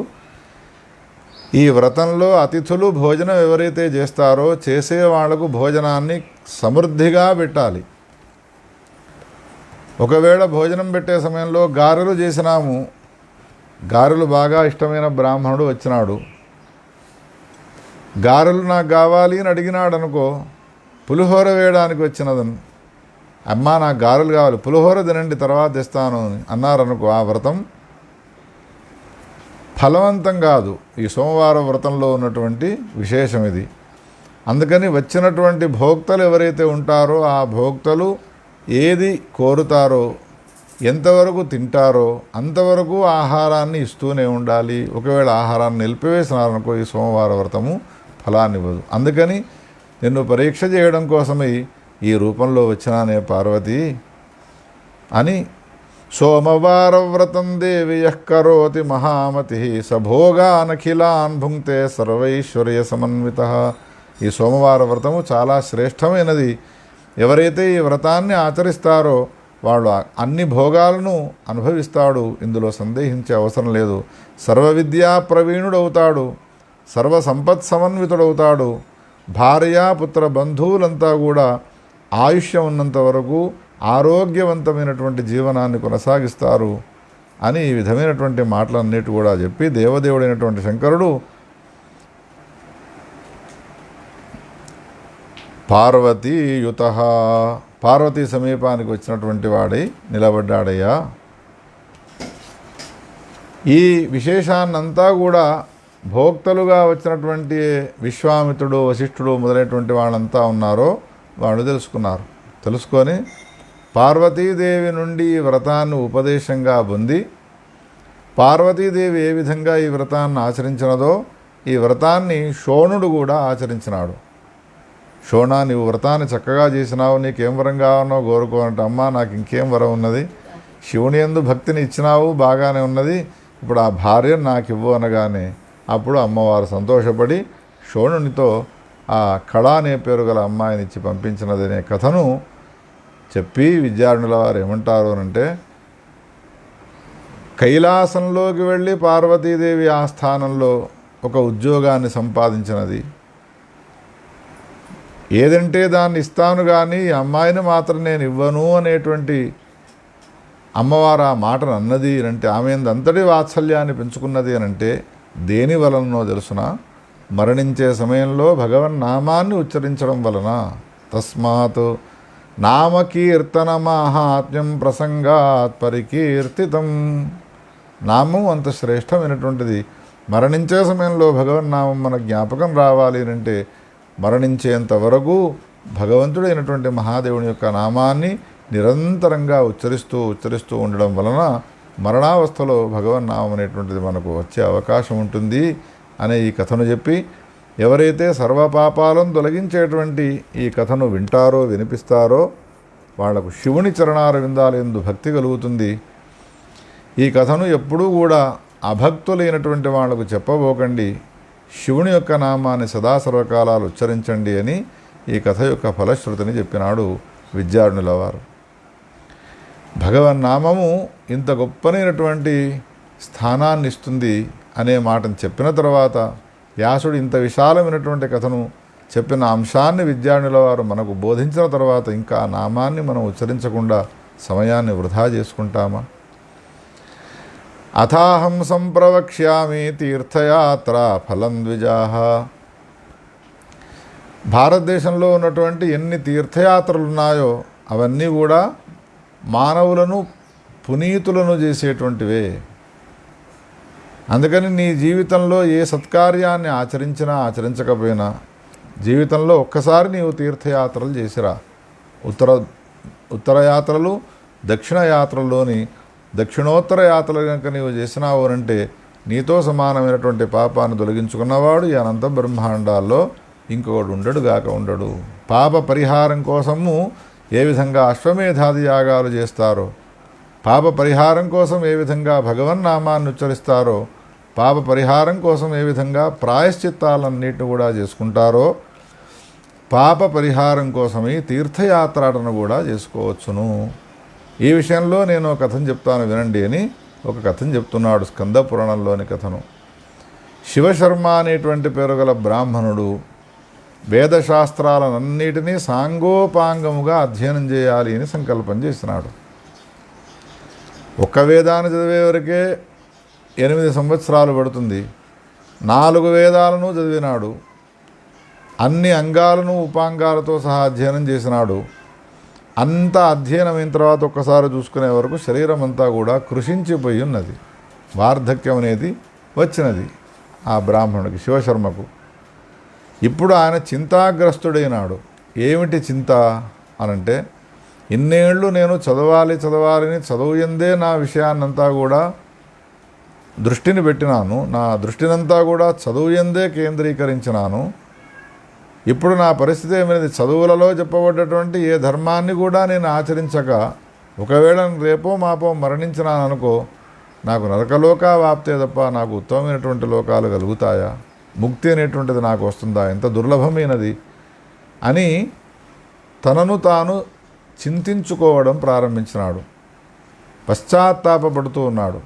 ఈ వ్రతంలో అతిథులు భోజనం ఎవరైతే చేస్తారో చేసే వాళ్లకు భోజనాన్ని సమృద్ధిగా పెట్టాలి. ఒకవేళ భోజనం పెట్టే సమయంలో గారెలు చేసినాము, గారెలు బాగా ఇష్టమైన బ్రాహ్మణుడు వచ్చినాడు, గారెలు నాకు కావాలి అని అడిగినాడు అనుకో, పులిహోర వేయడానికి వచ్చినదను, అమ్మా నాకు గారెలు కావాలి, పులిహోర తినండి తర్వాత తెస్తాను అని అన్నారనుకో, ఆ వ్రతం ఫలవంతం కాదు. ఈ సోమవారం వ్రతంలో ఉన్నటువంటి విశేషం ఇది. అందుకని వచ్చినటువంటి భోక్తలు ఎవరైతే ఉంటారో ఆ భోక్తలు ఏది కోరుతారో, ఎంతవరకు తింటారో అంతవరకు ఆహారాన్ని ఇస్తూనే ఉండాలి. ఒకవేళ ఆహారాన్ని నిలిపివేసినారనుకో ఈ సోమవార వ్రతము ఫలాన్ని ఇవ్వదు. అందుకని నిన్ను పరీక్ష చేయడం కోసమై ఈ రూపంలో వచ్చినానే పార్వతి అని, సోమవార వ్రతం దేవి యః కరోతి మహామతి సభోగానఖిలాన్ భుంక్తే సర్వైశ్వర్య సమన్వితః. ఈ సోమవార వ్రతము చాలా శ్రేష్టమైనది. ఎవరైతే ఈ వ్రతాన్ని ఆచరిస్తారో వాళ్ళు అన్ని భోగాలను అనుభవిస్తాడు, ఇందులో సందేహించే అవసరం లేదు. సర్వ విద్యా ప్రవీణుడవుతాడు, సర్వ సంపత్ సమన్వితుడవుతాడు. భార్యాపుత్ర బంధువులంతా కూడా ఆయుష్యం ఉన్నంత వరకు ఆరోగ్యవంతమైనటువంటి జీవనాన్ని కొనసాగిస్తారు అని ఈ విధమైనటువంటి మాటలన్నిటి కూడా చెప్పి దేవదేవుడైనటువంటి శంకరుడు పార్వతీయుత, పార్వతీ సమీపానికి వచ్చినటువంటి వాడై నిలబడ్డాడయ్యా. ఈ విశేషాన్నంతా కూడా భోక్తలుగా వచ్చినటువంటి విశ్వామిత్రుడు, వశిష్ఠుడు మొదలైనటువంటి వాళ్ళంతా ఉన్నారో వాళ్ళు తెలుసుకొని పార్వతీదేవి నుండి ఈ వ్రతాన్ని ఉపదేశంగా పొంది, పార్వతీదేవి ఏ విధంగా ఈ వ్రతాన్ని ఆచరించినదో ఈ వ్రతాన్ని శోణుడు కూడా ఆచరించినాడు. శోణ, నీవు వ్రతాన్ని చక్కగా చేసినావు, నీకేం వరం కావాలో కోరుకోనంటే, అమ్మా నాకు ఇంకేం వరం ఉన్నది, శివుని యందు భక్తిని ఇచ్చినావు బాగానే ఉన్నది, ఇప్పుడు ఆ భార్యను నాకు ఇవ్వు అనగానే అప్పుడు అమ్మవారు సంతోషపడి శోణునితో ఆ కళ అనే పేరు గల అమ్మాయిని ఇచ్చి పంపించినదనే కథను చెప్పి విద్యార్థుల వారు ఏమంటారు అంటే, కైలాసంలోకి వెళ్ళి పార్వతీదేవి ఆ స్థానంలో ఒక ఉద్యోగాన్ని సంపాదించినది. ఏదంటే దాన్ని ఇస్తాను కానీ ఈ అమ్మాయిని మాత్రం నేను ఇవ్వను అనేటువంటి అమ్మవారు ఆ మాటను అన్నది అంటే ఆమె అంతటి వాత్సల్యాన్ని పెంచుకున్నది అనంటే దేని వలనో తెలుసునా, మరణించే సమయంలో భగవన్నామాన్ని ఉచ్చరించడం వలన. తస్మాత్ నామకీర్తన మాహాత్మ్యం ప్రసంగాత్ పరికీర్తితం. నామం అంత శ్రేష్టమైనటువంటిది. మరణించే సమయంలో భగవన్నామం మన జ్ఞాపకం రావాలి అంటే మరణించేంత వరకు భగవంతుడైనటువంటి మహాదేవుని యొక్క నామాన్ని నిరంతరంగా ఉచ్చరిస్తూ ఉండడం వలన మరణావస్థలో భగవన్నామం అనేటువంటిది మనకు వచ్చే అవకాశం ఉంటుంది అనే ఈ కథను చెప్పి, ఎవరైతే సర్వపాపాలను తొలగించేటువంటి ఈ కథను వింటారో వినిపిస్తారో వాళ్లకు శివుని చరణార విందాలందు భక్తి కలుగుతుంది. ఈ కథను ఎప్పుడూ కూడా అభక్తులైనటువంటి వాళ్లకు చెప్పబోకండి, శివుని యొక్క నామాన్ని సదా సర్వకాలాలు ఉచ్చరించండి అని ఈ కథ యొక్క ఫలశ్రుతిని చెప్పినాడు విద్యార్థుల వారు. భగవన్నామము ఇంత గొప్పనైనటువంటి స్థానాన్ని ఇస్తుంది అనే మాటను చెప్పిన తర్వాత వ్యాసుడు ఇంత విశాలమైనటువంటి కథను చెప్పిన అంశాన్ని విద్యార్థుల వారు మనకు బోధించిన తర్వాత ఇంకా నామాన్ని మనం ఉచ్చరించకుండా సమయాన్ని వృధా చేసుకుంటామా? అథాహం సంప్రవక్ష్యామి తీర్థయాత్ర ఫలం ద్విజాః. భారతదేశంలో ఉన్నటువంటి ఎన్ని తీర్థయాత్రలు ఉన్నాయో అవన్నీ కూడా మానవులను పునీతులను చేసేటువంటివే. అందుకని నీ జీవితంలో ఏ సత్కార్యాన్ని ఆచరించినా ఆచరించకపోయినా జీవితంలో ఒక్కసారి నీవు తీర్థయాత్రలు చేసిరా. ఉత్తర యాత్రలు, దక్షిణ యాత్రల్లోని దక్షిణోత్తర యాత్రలు కనుక నీవు చేసినావు అంటే నీతో సమానమైనటువంటి పాపాన్ని తొలగించుకున్నవాడు ఈ అనంత బ్రహ్మాండాల్లో ఇంకొకడు ఉండడు. పాప పరిహారం కోసము ఏ విధంగా అశ్వమేధాది యాగాలు చేస్తారో, పాప పరిహారం కోసం ఏ విధంగా భగవన్నామాన్ని ఉచ్చరిస్తారో, పాప పరిహారం కోసం ఏ విధంగా ప్రాయశ్చిత్తాలన్నిటిని కూడా చేసుకుంటారో, పాప పరిహారం కోసమే తీర్థయాత్రను కూడా చేసుకోవచ్చును. ఈ విషయంలో నేను ఒక కథను చెప్తాను వినండి అని ఒక కథను చెప్తున్నాడు, స్కంద పురాణంలోని కథను. శివశర్మ అనేటువంటి పేరు గల బ్రాహ్మణుడు వేదశాస్త్రాలన్నిటినీ సాంగోపాంగముగా అధ్యయనం చేయాలి అని సంకల్పం చేసినాడు. ఒక్క వేదాన్ని చదివే వరకే 8 సంవత్సరాలు పడుతుంది. 4 వేదాలను చదివినాడు. అన్ని అంగాలను ఉపాంగాలతో సహా అధ్యయనం చేసినాడు. అంతా అధ్యయనమైన తర్వాత ఒక్కసారి చూసుకునే వరకు శరీరం అంతా కూడా కృషించిపోయి ఉన్నది. వార్ధక్యం అనేది వచ్చినది ఆ బ్రాహ్మణుడికి, శివశర్మకు. ఇప్పుడు ఆయన చింతాగ్రస్తుడైనాడు. ఏమిటి చింత అనంటే, ఇన్నేళ్ళు నేను చదవాలని చదువు ఎందే నా విషయాన్నంతా కూడా దృష్టిని పెట్టినాను. నా దృష్టినంతా కూడా చదువు ఎందే కేంద్రీకరించినాను. ఇప్పుడు నా పరిస్థితి ఏమైనది, చదువులలో చెప్పబడ్డటువంటి ఏ ధర్మాన్ని కూడా నేను ఆచరించక ఒకవేళ రేపో మాపో మరణించినాను అనుకో, నాకు నరకలోక వాప్తే తప్ప నాకు ఉత్తమమైనటువంటి లోకాలు కలుగుతాయా, ముక్తి అనేటువంటిది నాకు వస్తుందా, ఎంత దుర్లభమైనది అని తనను తాను చింతించుకోవడం ప్రారంభించినాడు. పశ్చాత్తాపపడుతూ ఉన్నాడు.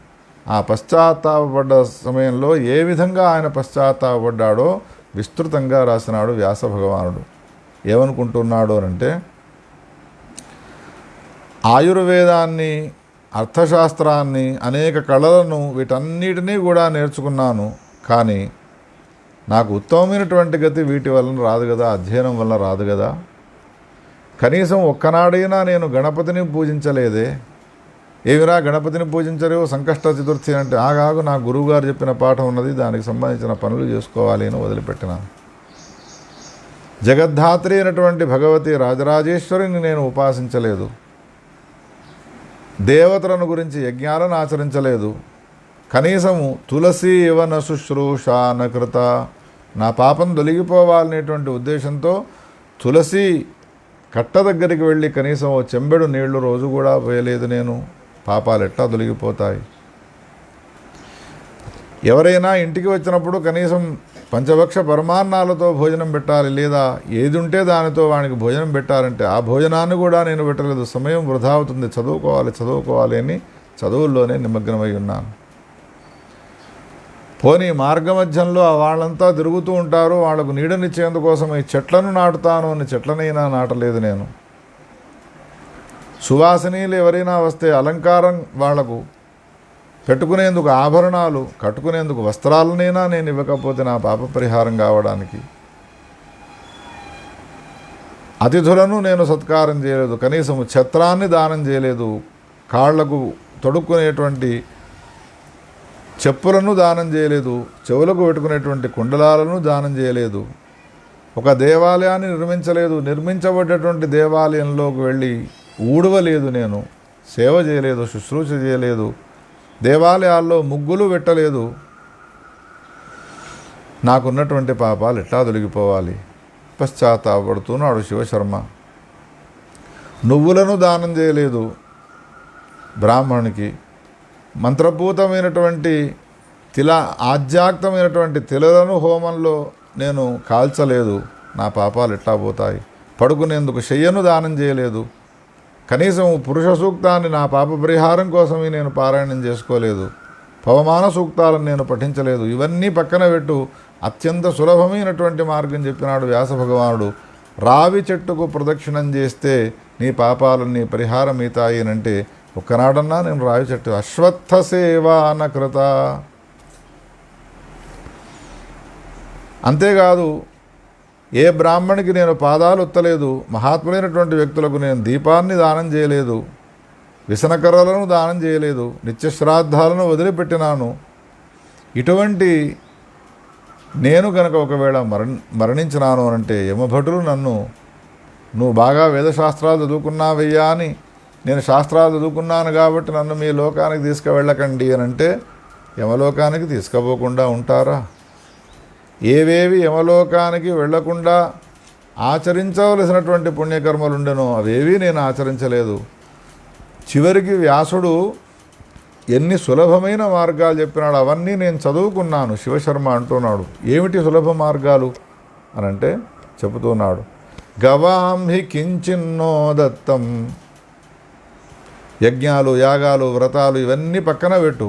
ఆ పశ్చాత్తాపపడ్డ సమయంలో ఏ విధంగా ఆయన పశ్చాత్తాపడ్డాడో విస్తృతంగా రాసినాడు వ్యాస భగవానుడు. ఏమనుకుంటున్నాడు అంటే, ఆయుర్వేదాన్ని, అర్థశాస్త్రాన్ని, అనేక కళలను, వీటన్నిటినీ కూడా నేర్చుకున్నాను. కానీ నాకు ఉత్తమమైనటువంటి గతి వీటి వలన రాదు కదా, అధ్యయనం వల్ల రాదు కదా. కనీసం ఒక్కనాడైనా నేను గణపతిని పూజించలేదే. ఏమిరా గణపతిని పూజించలేవు, సంకష్ట చతుర్థి అంటే, ఆగాగు నా గురువుగారు చెప్పిన పాఠం ఉన్నది, దానికి సంబంధించిన పనులు చేసుకోవాలి అని వదిలిపెట్టినాను. జగద్ధాత్రి అయినటువంటి భగవతి రాజరాజేశ్వరిని నేను ఉపాసించలేదు. దేవతలను గురించి యజ్ఞాలను ఆచరించలేదు. కనీసము తులసి ఇవన శుశ్రూష నకృత, నా పాపం తొలగిపోవాలనేటువంటి ఉద్దేశంతో తులసి కట్ట దగ్గరికి వెళ్ళి కనీసం ఓ చెంబెడు నీళ్లు రోజు కూడా పోయలేదు నేను. పాపాలు ఎట్లా తొలగిపోతాయి? ఎవరైనా ఇంటికి వచ్చినప్పుడు కనీసం పంచభక్ష పరమాన్నాలతో భోజనం పెట్టాలి, లేదా ఏది ఉంటే దానితో వానికి భోజనం పెట్టాలంటే ఆ భోజనాన్ని కూడా నేను పెట్టలేదు. సమయం వృధా అవుతుంది, చదువుకోవాలి అని చదువుల్లోనే నిమగ్నమై ఉన్నాను. పోనీ మార్గమధ్యంలో వాళ్ళంతా తిరుగుతూ ఉంటారు, వాళ్లకు నీడనిచ్చేందుకోసం ఈ చెట్లను నాటుతాను అని చెట్లనైనా నాటలేదు నేను. సువాసినీలు ఎవరైనా వస్తే అలంకారం వాళ్లకు పెట్టుకునేందుకు ఆభరణాలు, కట్టుకునేందుకు వస్త్రాలనైనా నేను ఇవ్వకపోతే నా పాప పరిహారం కావడానికి. అతిథులను నేను సత్కారం చేయలేదు, కనీసం ఛత్రాన్ని దానం చేయలేదు, కాళ్లకు తొడుక్కునేటువంటి చెప్పులను దానం చేయలేదు, చెవులకు పెట్టుకునేటువంటి కుండలాలను దానం చేయలేదు, ఒక దేవాలయాన్ని నిర్మించలేదు, నిర్మించబడ్డటువంటి దేవాలయంలోకి వెళ్ళి ఊడవలేదు, నేను సేవ చేయలేదు, శుశ్రూష చేయలేదు, దేవాలయాల్లో ముగ్గులు పెట్టలేదు. నాకున్నటువంటి పాపాలు ఎట్లా తొలగిపోవాలి? పశ్చాత్తాపడుతున్నాడు శివశర్మ. నువ్వులను దానం చేయలేదు బ్రాహ్మణునికి, మంత్రపూతమైనటువంటి ఆధ్యాత్మికమైనటువంటి తిలలను హోమంలో నేను కాల్చలేదు. నా పాపాలు ఎట్లా పోతాయి? పడుకునేందుకు శయ్యను దానం చేయలేదు, కనీసం పురుష సూక్తాన్ని నా పాప పరిహారం కోసమే నేను పారాయణం చేసుకోలేదు, పవమాన సూక్తాలను నేను పఠించలేదు. ఇవన్నీ పక్కన పెట్టు, అత్యంత సులభమైనటువంటి మార్గం చెప్పినాడు వ్యాస భగవానుడు. రావి చెట్టుకు ప్రదక్షిణం చేస్తే నీ పాపాలన్నీ పరిహారం అవుతాయి అంటే, ఒక్కనాడన్నా నేను రావి చెట్టు అశ్వత్థ సేవ అనకృత. అంతేకాదు, ఏ బ్రాహ్మణికి నేను పాదాలు ఉత్తలేదు, మహాత్ములైనటువంటి వ్యక్తులకు నేను దీపాన్ని దానం చేయలేదు, విసనకర్రలను దానం చేయలేదు, నిత్యశ్రాద్ధాలను వదిలిపెట్టినాను. ఇటువంటి నేను కనుక ఒకవేళ మరణించినాను అంటే యమభటులు నన్ను, నువ్వు బాగా వేదశాస్త్రాలు చదువుకున్నావయ్యా అని, నేను శాస్త్రాలు చదువుకున్నాను కాబట్టి నన్ను మీ లోకానికి తీసుకువెళ్ళకండి అని అంటే, యమలోకానికి తీసుకుపోకుండా ఉంటారా? ఏవేవి యమలోకానికి వెళ్లకుండా ఆచరించవలసినటువంటి పుణ్యకర్మలు ఉండెనో అవేవీ నేను ఆచరించలేదు. చివరికి వ్యాసుడు ఎన్ని సులభమైన మార్గాలు చెప్పినాడు అవన్నీ నేను చదువుకున్నాను. శివశర్మ అంటున్నాడు. ఏమిటి సులభ మార్గాలు అనంటే చెబుతున్నాడు. గవాం హి కించిన్నో దత్తం. యజ్ఞాలు, యాగాలు, వ్రతాలు ఇవన్నీ పక్కన పెట్టు.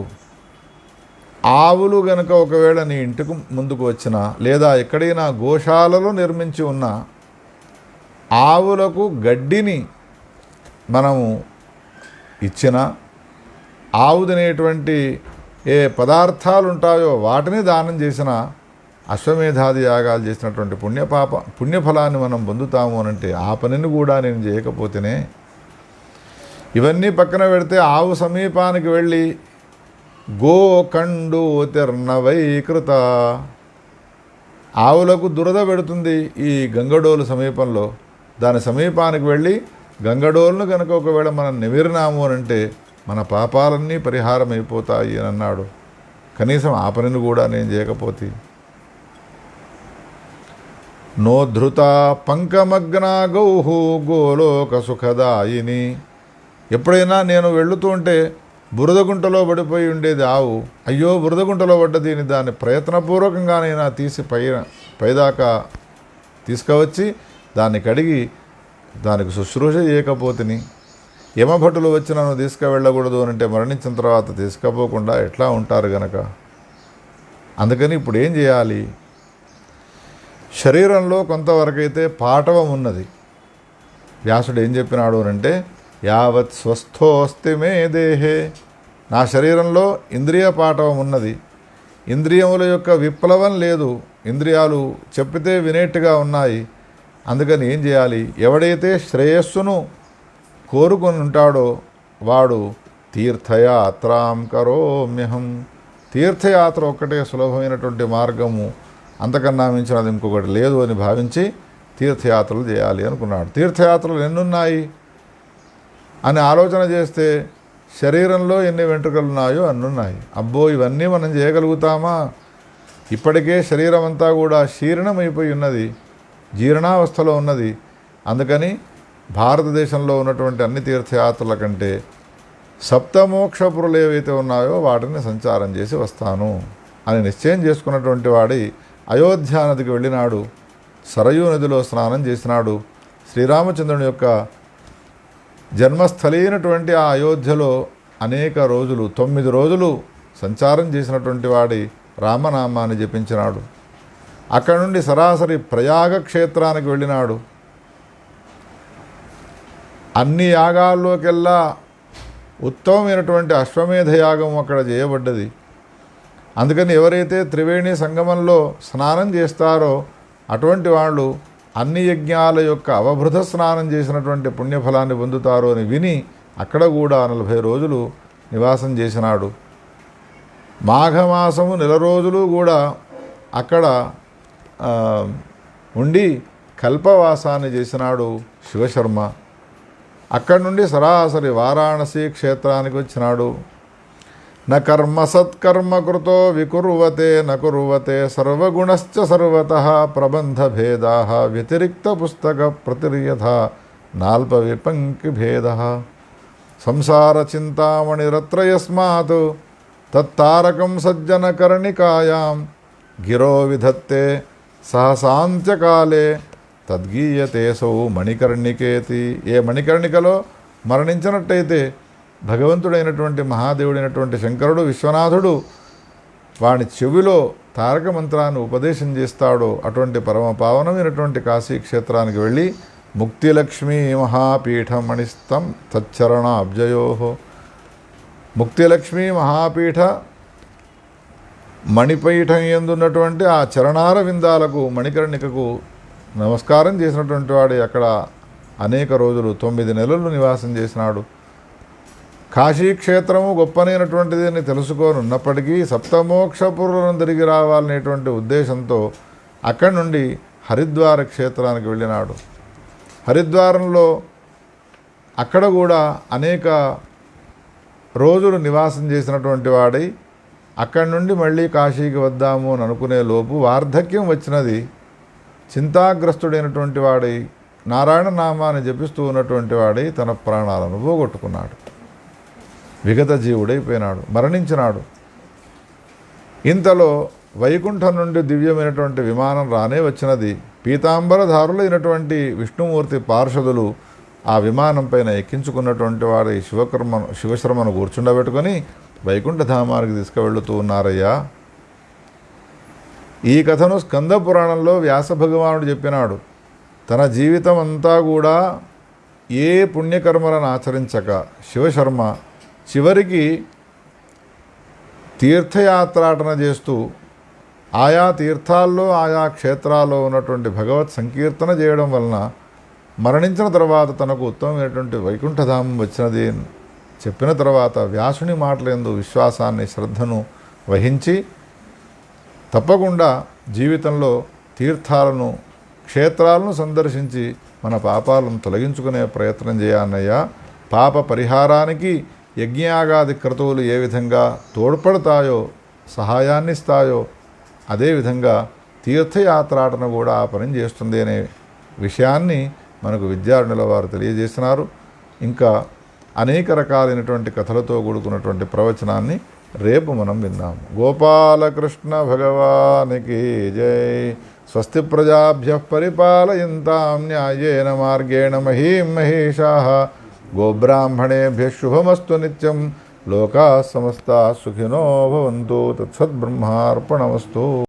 ఆవులు గనక ఒకవేళ నీ ఇంటికి ముందుకు వచ్చినా, లేదా ఎక్కడైనా గోశాలలో నిర్మించి ఉన్న ఆవులకు గడ్డిని మనము ఇచ్చిన, ఆవు తినేటువంటి ఏ పదార్థాలు ఉంటాయో వాటిని దానం చేసిన, అశ్వమేధాది యాగాలు చేసినటువంటి పుణ్యఫలాన్ని మనం పొందుతాము అనంటే ఆ పనిని కూడా నేను చేయకపోతేనే. ఇవన్నీ పక్కన పెడితే ఆవు సమీపానికి వెళ్ళి గోకండు తిర్నవైకృత, ఆవులకు దురద పెడుతుంది ఈ గంగడోలు సమీపంలో. దాని సమీపానికి వెళ్ళి గంగడోలును కనుక ఒకవేళ మనం నిమిరినాము అనంటే మన పాపాలన్నీ పరిహారం అయిపోతాయి అని అన్నాడు. కనీసం ఆ పనిని కూడా నేను చేయకపోతే. నోధృత పంకమగ్నా గౌహు గోలోక సుఖదాయిని. ఎప్పుడైనా నేను వెళుతూ ఉంటే బురదగుంటలో పడిపోయి ఉండేది ఆవు. అయ్యో బురదగుంటలో పడ్డది, దాన్ని ప్రయత్నపూర్వకంగానైనా తీసి పైదాకా తీసుకువచ్చి దాన్ని కడిగి దానికి శుశ్రూష చేయకపోతేని, యమభటులు వచ్చి నన్ను తీసుకువెళ్ళకూడదు అనంటే మరణించిన తర్వాత తీసుకుపోకుండా ఎట్లా ఉంటారు గనక. అందుకని ఇప్పుడు ఏం చేయాలి? శరీరంలో కొంతవరకైతే పాటవం ఉన్నది. వ్యాసుడు ఏం చెప్పినాడు అనంటే, యావత్ స్వస్థోస్తి మే దేహే. నా శరీరంలో ఇంద్రియ పాటవం ఉన్నది. ఇంద్రియముల యొక్క విప్లవం లేదు. ఇంద్రియాలు చెప్పితే వినేట్టుగా ఉన్నాయి. అందుకని ఏం చేయాలి? ఎవడైతే శ్రేయస్సును కోరుకొని ఉంటాడో వాడు తీర్థయాత్రాం కరోమ్యహం. తీర్థయాత్ర ఒక్కటే సులభమైనటువంటి మార్గము, అంతకన్నా మించినది ఇంకొకటి లేదు అని భావించి తీర్థయాత్రలు చేయాలి అనుకున్నాడు. తీర్థయాత్రలు ఎన్నున్నాయి అని ఆలోచన చేస్తే శరీరంలో ఎన్ని వెంట్రుకలు ఉన్నాయో అన్నున్నాయి. అబ్బో ఇవన్నీ మనం చేయగలుగుతామా? ఇప్పటికే శరీరం అంతా కూడా శీర్ణమైపోయి ఉన్నది, జీర్ణావస్థలో ఉన్నది. భారతదేశంలో ఉన్నటువంటి అన్ని తీర్థయాత్రల కంటే సప్తమోక్షపురులు ఏవైతే ఉన్నాయో వాటిని సంచారం చేసి వస్తాను అని నిశ్చయం చేసుకున్నటువంటి వాడి అయోధ్య నదికి వెళ్ళినాడు. సరయూ నదిలో స్నానం చేసినాడు. శ్రీరామచంద్రుని యొక్క జన్మస్థలి అయినటువంటి ఆ అయోధ్యలో అనేక రోజులు 9 రోజులు సంచారం చేసినటువంటి వాడి రామనామాన్ని జపించినాడు. అక్కడి నుండి సరాసరి ప్రయాగ క్షేత్రానికి వెళ్ళినాడు. అన్ని యాగాల్లోకెల్లా ఉత్తమమైనటువంటి అశ్వమేధ యాగం అక్కడ చేయబడ్డది. అందుకని ఎవరైతే త్రివేణి సంగమంలో స్నానం చేస్తారో అటువంటి వాళ్ళు అన్ని యజ్ఞాల యొక్క అవభృత స్నానం చేసినటువంటి పుణ్యఫలాన్ని పొందుతారు అని విని అక్కడ కూడా 40 రోజులు నివాసం చేసినాడు. మాఘమాసము 1 రోజులు కూడా అక్కడ ఉండి కల్పవాసాన్ని చేసినాడు శివశర్మ. అక్కడి నుండి సరాసరి వారాణసి క్షేత్రానికి వచ్చినాడు. న కర్మ సత్కర్మ కృతో వికుర్వతే నకుర్వతే సర్వగుణశ్చ సర్వతః ప్రబంధ భేదా వ్యతిరిక్త పుస్తక ప్రతిర్యథ నాల్ప విపంక్తి భేద సంసార చింతామణిరత్ర యస్మాత్ తత్తారకం సజ్జన కర్ణికాయాం గిరో విధత్తే సహసాంత్యకాలే తద్గీయతేసౌ మణికర్ణికేతి. ఏ మణికర్ణికలో మరణించినట్టయితే భగవంతుడైనటువంటి మహాదేవుడైనటువంటి శంకరుడు విశ్వనాథుడు వాని చెవిలో తారక మంత్రాన్ని ఉపదేశం చేస్తాడో అటువంటి పరమ పావనమైనటువంటి కాశీ క్షేత్రానికి వెళ్ళి ముక్తిలక్ష్మీ మహాపీఠమణిస్తం తచ్చరణ అబ్జయో. ముక్తిలక్ష్మీ మహాపీఠ మణిపీఠం ఎందున్నటువంటి ఆ చరణార విందాలకు మణికర్ణికకు నమస్కారం చేసినటువంటి వాడు అక్కడ అనేక రోజులు 9 నెలలు నివాసం చేసినాడు. కాశీక్షేత్రము గొప్పనైనటువంటిది అని తెలుసుకొని ఉన్నప్పటికీ సప్తమోక్షపురులను తిరిగి రావాలనేటువంటి ఉద్దేశంతో అక్కడి నుండి హరిద్వార క్షేత్రానికి వెళ్ళినాడు. హరిద్వారంలో అక్కడ కూడా అనేక రోజులు నివాసం చేసినటువంటి వాడై అక్కడి నుండి మళ్ళీ కాశీకి వద్దాము అని అనుకునే లోపు వార్ధక్యం వచ్చినది. చింతాగ్రస్తుడైనటువంటి వాడై నారాయణ నామాన్ని జపిస్తూ ఉన్నటువంటి వాడై తన ప్రాణాలను పోగొట్టుకున్నాడు. విగత జీవుడైపోయినాడు, మరణించినాడు. ఇంతలో వైకుంఠం నుండి దివ్యమైనటువంటి విమానం రానే వచ్చినది. పీతాంబరధారులైనటువంటి విష్ణుమూర్తి పార్షదులు ఆ విమానం పైన ఎక్కించుకున్నటువంటి వాడు శివశర్మను కూర్చుండబెట్టుకొని వైకుంఠధామానికి తీసుకువెళుతూ ఉన్నారయ్యా. ఈ కథను స్కంద పురాణంలో వ్యాస భగవానుడు చెప్పినాడు. తన జీవితం అంతా కూడా ఏ పుణ్యకర్మలను ఆచరించక శివశర్మ చివరికి తీర్థయాత్రాటన చేస్తూ ఆయా తీర్థాల్లో ఆయా క్షేత్రాల్లో ఉన్నటువంటి భగవత్ సంకీర్తన చేయడం వలన మరణించిన తర్వాత తనకు ఉత్తమమైనటువంటి వైకుంఠధామం వచ్చినది చెప్పిన తర్వాత వ్యాసుని మాటలందు విశ్వాసాన్ని, శ్రద్ధను వహించి తప్పకుండా జీవితంలో తీర్థాలను, క్షేత్రాలను సందర్శించి మన పాపాలను తొలగించుకునే ప్రయత్నం చేయాలన్నయ్యా. పాప పరిహారానికి యజ్ఞయాగాది క్రతువులు ఏ విధంగా తోడ్పడతాయో, సహాయాన్నిస్తాయో, అదేవిధంగా తీర్థయాత్రాటన కూడా ఆ పని చేస్తుంది అనే విషయాన్ని మనకు విద్యారణుల వారు తెలియజేసినారు. ఇంకా అనేక రకాలైనటువంటి కథలతో కూడుకున్నటువంటి ప్రవచనాన్ని రేపు మనం విందాము. గోపాలకృష్ణ భగవానికి జై. స్వస్తి ప్రజాభ్యః పరిపాలయంతాం న్యాయేన మార్గేణ మహీం మహేషాః. గోబ్రాహ్మణేభ్యః శుభమస్తు నిత్యం. లోకాః సమస్తాః సుఖినో భవంతు. తత్సద్బ్రహ్మార్పణమస్తు.